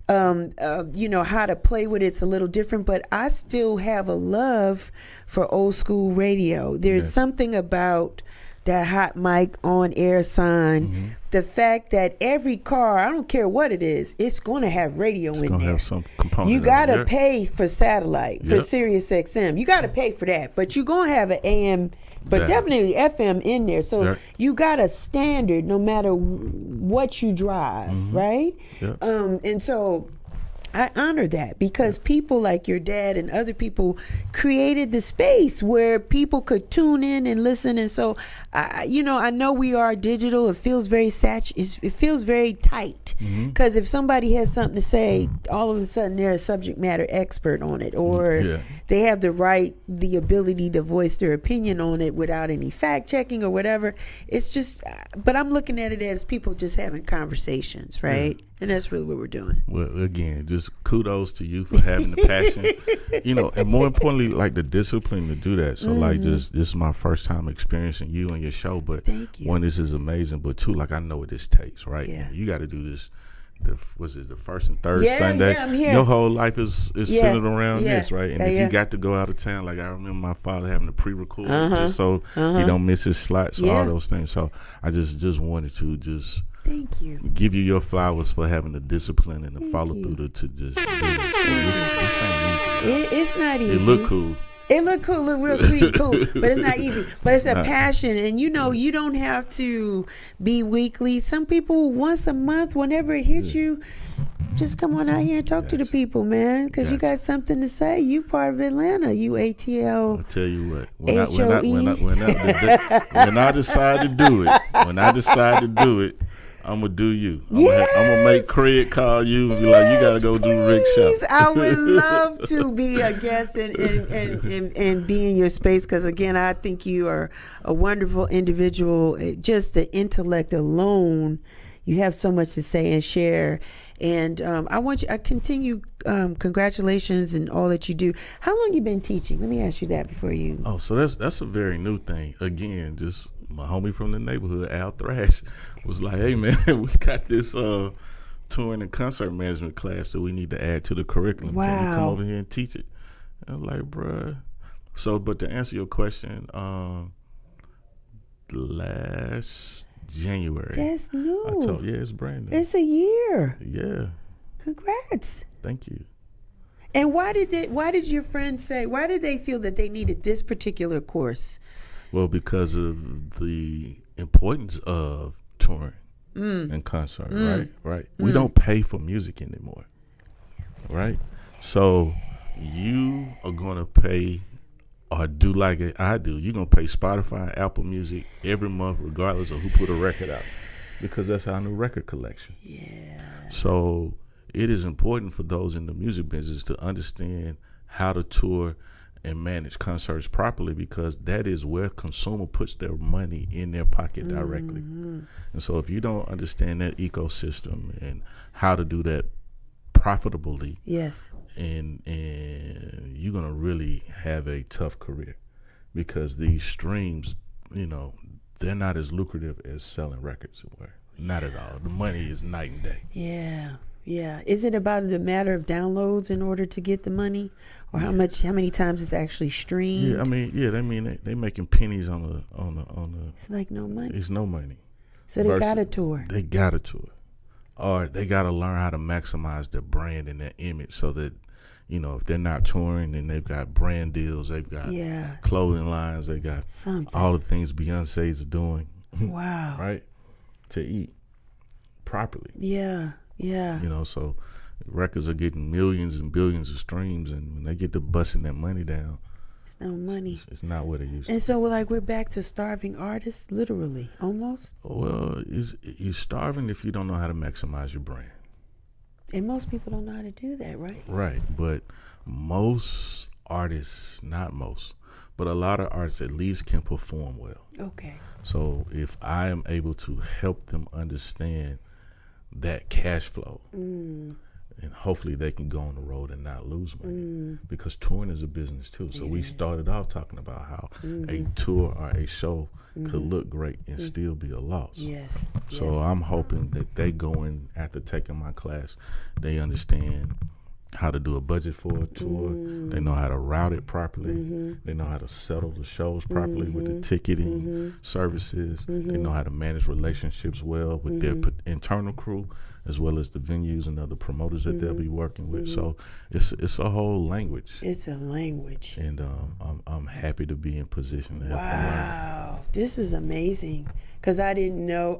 how to play with it's a little different, but I still have a love for old school radio. There's something about that hot mic on air sign. The fact that every car, I don't care what it is, it's going to have radio in there. Have some component. You got to pay for satellite, for Sirius XM. You got to pay for that, but you're going to have an AM, but definitely FM in there. So you got a standard no matter what you drive, right? And so I honor that, because people like your dad and other people created the space where people could tune in and listen. And so, I know we are digital. It feels very it feels very tight, because if somebody has something to say, all of a sudden they're a subject matter expert on it, or they have the ability to voice their opinion on it without any fact checking or whatever. It's just, but I'm looking at it as people just having conversations, right? And that's really what we're doing. Well, again, just kudos to you for having the passion, and more importantly, like the discipline to do that. So this is my first time experiencing you and your show, but one, this is amazing, but two, like I know what this takes, right? Yeah. You got to do this. The first and third Sunday? Yeah, I'm here. Your whole life is centered around this, right? And if you got to go out of town, like I remember my father having to pre-record just so he don't miss his slots, all those things. So I just wanted to thank you. Give you your flowers for having the discipline and the follow through to just do it. This ain't easy. It's not easy. It look cool. It look cool, look real sweet, cool, but it's not easy. But it's a passion, and you don't have to be weekly. Some people once a month, whenever it hits you, just come on out here and talk to the people, man, because you got something to say. You part of Atlanta. You ATL. I'll tell you what. When I decide to do it, I'm gonna do you. I'm gonna make Craig call you and be like, you gotta go do Rick's show. I would love to be a guest and be in your space, because again, I think you are a wonderful individual. Just the intellect alone, you have so much to say and share. And I continue. Congratulations and all that you do. How long you been teaching? Let me ask you that before you. Oh, so that's a very new thing. Again, just my homie from the neighborhood, Al Thrash, was like, "Hey man, we got this touring and concert management class that we need to add to the curriculum. Wow. Can you come over here and teach it?" And I'm like, bruh. So, but to answer your question, last January. That's new. It's brand new. It's a year. Yeah. Congrats. Thank you. And why did your friends say, why did they feel that they needed this particular course? Well, because of the importance of touring and concert, right? We don't pay for music anymore, right? So you are going to pay or do like I do. You're going to pay Spotify, Apple Music every month, regardless of who put a record out, because that's our new record collection. Yeah. So it is important for those in the music business to understand how to tour and manage concerts properly, because that is where consumer puts their money in their pocket directly. And so if you don't understand that ecosystem and how to do that profitably, yes, and you're gonna really have a tough career, because these streams, they're not as lucrative as selling records were. Not at all. The money is night and day. Yeah. Is it about the matter of downloads in order to get the money, or how many times it's actually streamed? They making pennies on the. It's like no money. It's no money. So they got a tour. They got a tour, or they got to learn how to maximize their brand and their image, so that if they're not touring, then they've got brand deals, they've got clothing lines, they got something. All the things Beyonce's doing. Wow. Right, to eat properly. Yeah. So records are getting millions and billions of streams, and when they get to busting that money down, it's no money. It's not what it used to. And so we're back to starving artists, literally, almost. Well, you're starving if you don't know how to maximize your brand. And most people don't know how to do that, right? Right, but most artists, not most, but a lot of artists at least can perform well. Okay. So if I am able to help them understand that cash flow, and hopefully they can go on the road and not lose money, because touring is a business too. So we started off talking about how a tour or a show could look great and still be a loss. Yes. So I'm hoping that they go in after taking my class, they understand how to do a budget for a tour. They know how to route it properly. They know how to settle the shows properly with the ticketing services. They know how to manage relationships well with their internal crew, as well as the venues and other promoters that they'll be working with. So it's a whole language. It's a language. And I'm happy to be in position to help them learn. Wow, this is amazing. Because I didn't know.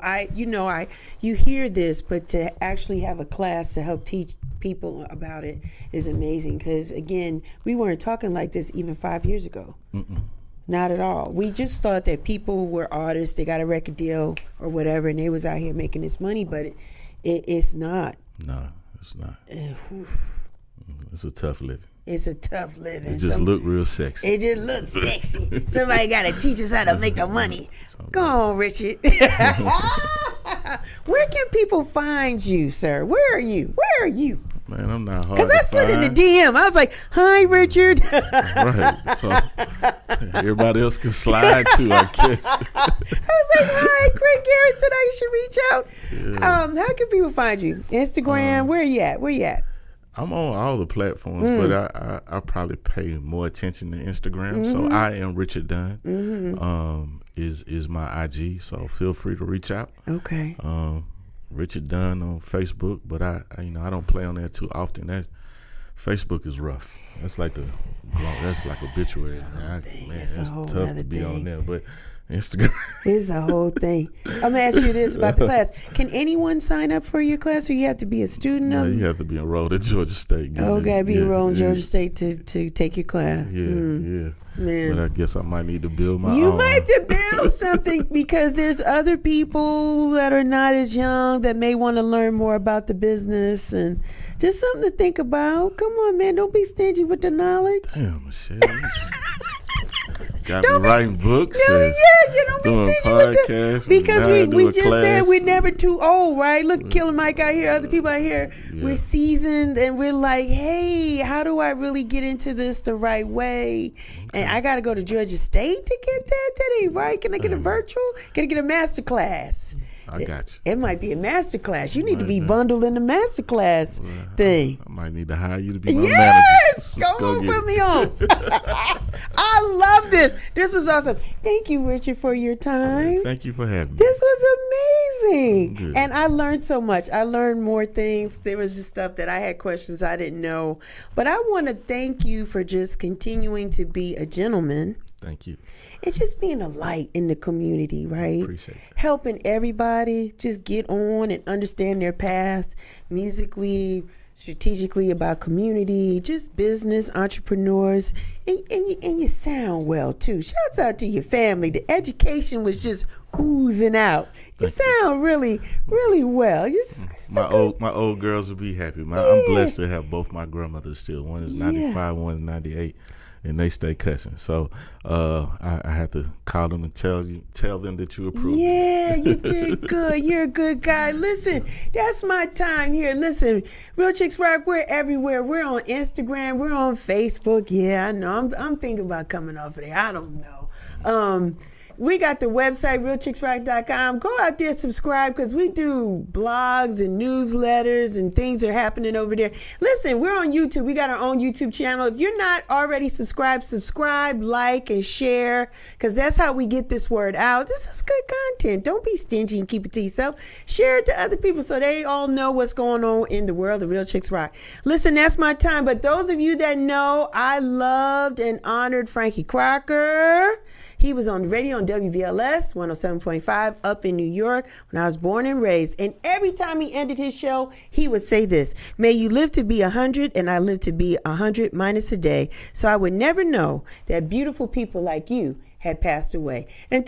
You hear this, but to actually have a class to help teach people about it is amazing. Because again, we weren't talking like this even 5 years ago. Not at all. We just thought that people were artists, they got a record deal or whatever, and they was out here making this money, but it's not. No, it's not. It's a tough living. It's a tough living. It just look real sexy. It just looks sexy. Somebody got to teach us how to make the money. Go on, Richard. Where can people find you, sir? Where are you? Man, I'm not hard to find. Because I slid in the DM. I was like, hi, Richard. Right. So everybody else can slide too, I guess. I was like, hi, Craig Garrett said I should reach out. Yeah. How can people find you? Instagram? Where you at? I'm on all the platforms, but I probably pay more attention to Instagram. So I am Richard Dunn. Is my IG. So feel free to reach out. Okay. Richard Dunn on Facebook, but I don't play on there too often. Facebook is rough. That's like obituary. That's tough to be on there. But Instagram. It's a whole thing. I'm gonna ask you this about the class. Can anyone sign up for your class, or you have to be a student No, of? you have to be enrolled at Georgia State. Okay, be enrolled in Georgia State to take your class. Yeah. Man. But I guess I might need to build my You own. might have to build something because there's other people that are not as young that may want to learn more about the business, and just something to think about. Come on, man. Don't be stingy with the knowledge. Damn, Michelle. Got me writing books. No, and you don't be doing stingy with the, podcasts, because and now I we do a just class. said we're never too old, right? Look, Killer Mike out here, other people out here, we're seasoned, and we're like, hey, how do I really get into this the right way? And I got to go to Georgia State to get that? That ain't right. Can I get a virtual? Can I get a master class? I got you. It might be a master class. You need to be bundled in the master class thing. I might need to hire you to be my Yes! manager. Go on, put me on. I love this. This was awesome. Thank you, Richard, for your time. Thank you for having me. This was amazing. Good. And I learned so much. I learned more things. There was just stuff that I had questions I didn't know. But I want to thank you for just continuing to be a gentleman. Thank you. And just being a light in the community, right? Appreciate it. Helping everybody just get on and understand their path musically, strategically, about community, just business, entrepreneurs. And you sound well, too. Shouts out to your family. The education was just oozing out. You sound really, really well. My old girls will be happy. I'm blessed to have both my grandmothers still. One is 95, one is 98. And they stay cussing. So I have to call them and tell them that you approve. Yeah, you did good. You're a good guy. Listen, that's my time here. Listen, Real Chicks Rock, we're everywhere. We're on Instagram. We're on Facebook. Yeah, I know. I'm thinking about coming off of there. I don't know. We got the website, realchicksrock.com. Go out there, subscribe, because we do blogs and newsletters and things are happening over there. Listen, we're on YouTube. We got our own YouTube channel. If you're not already subscribed, subscribe, like, and share, because that's how we get this word out. This is good content. Don't be stingy and keep it to yourself. Share it to other people so they all know what's going on in the world of Real Chicks Rock. Listen, that's my time. But those of you that know, I loved and honored Frankie Crocker. He was on the radio on WBLS 107.5 up in New York when I was born and raised. And every time he ended his show, he would say this: may you live to be 100 and I live to be 100 minus a day. So I would never know that beautiful people like you had passed away. Until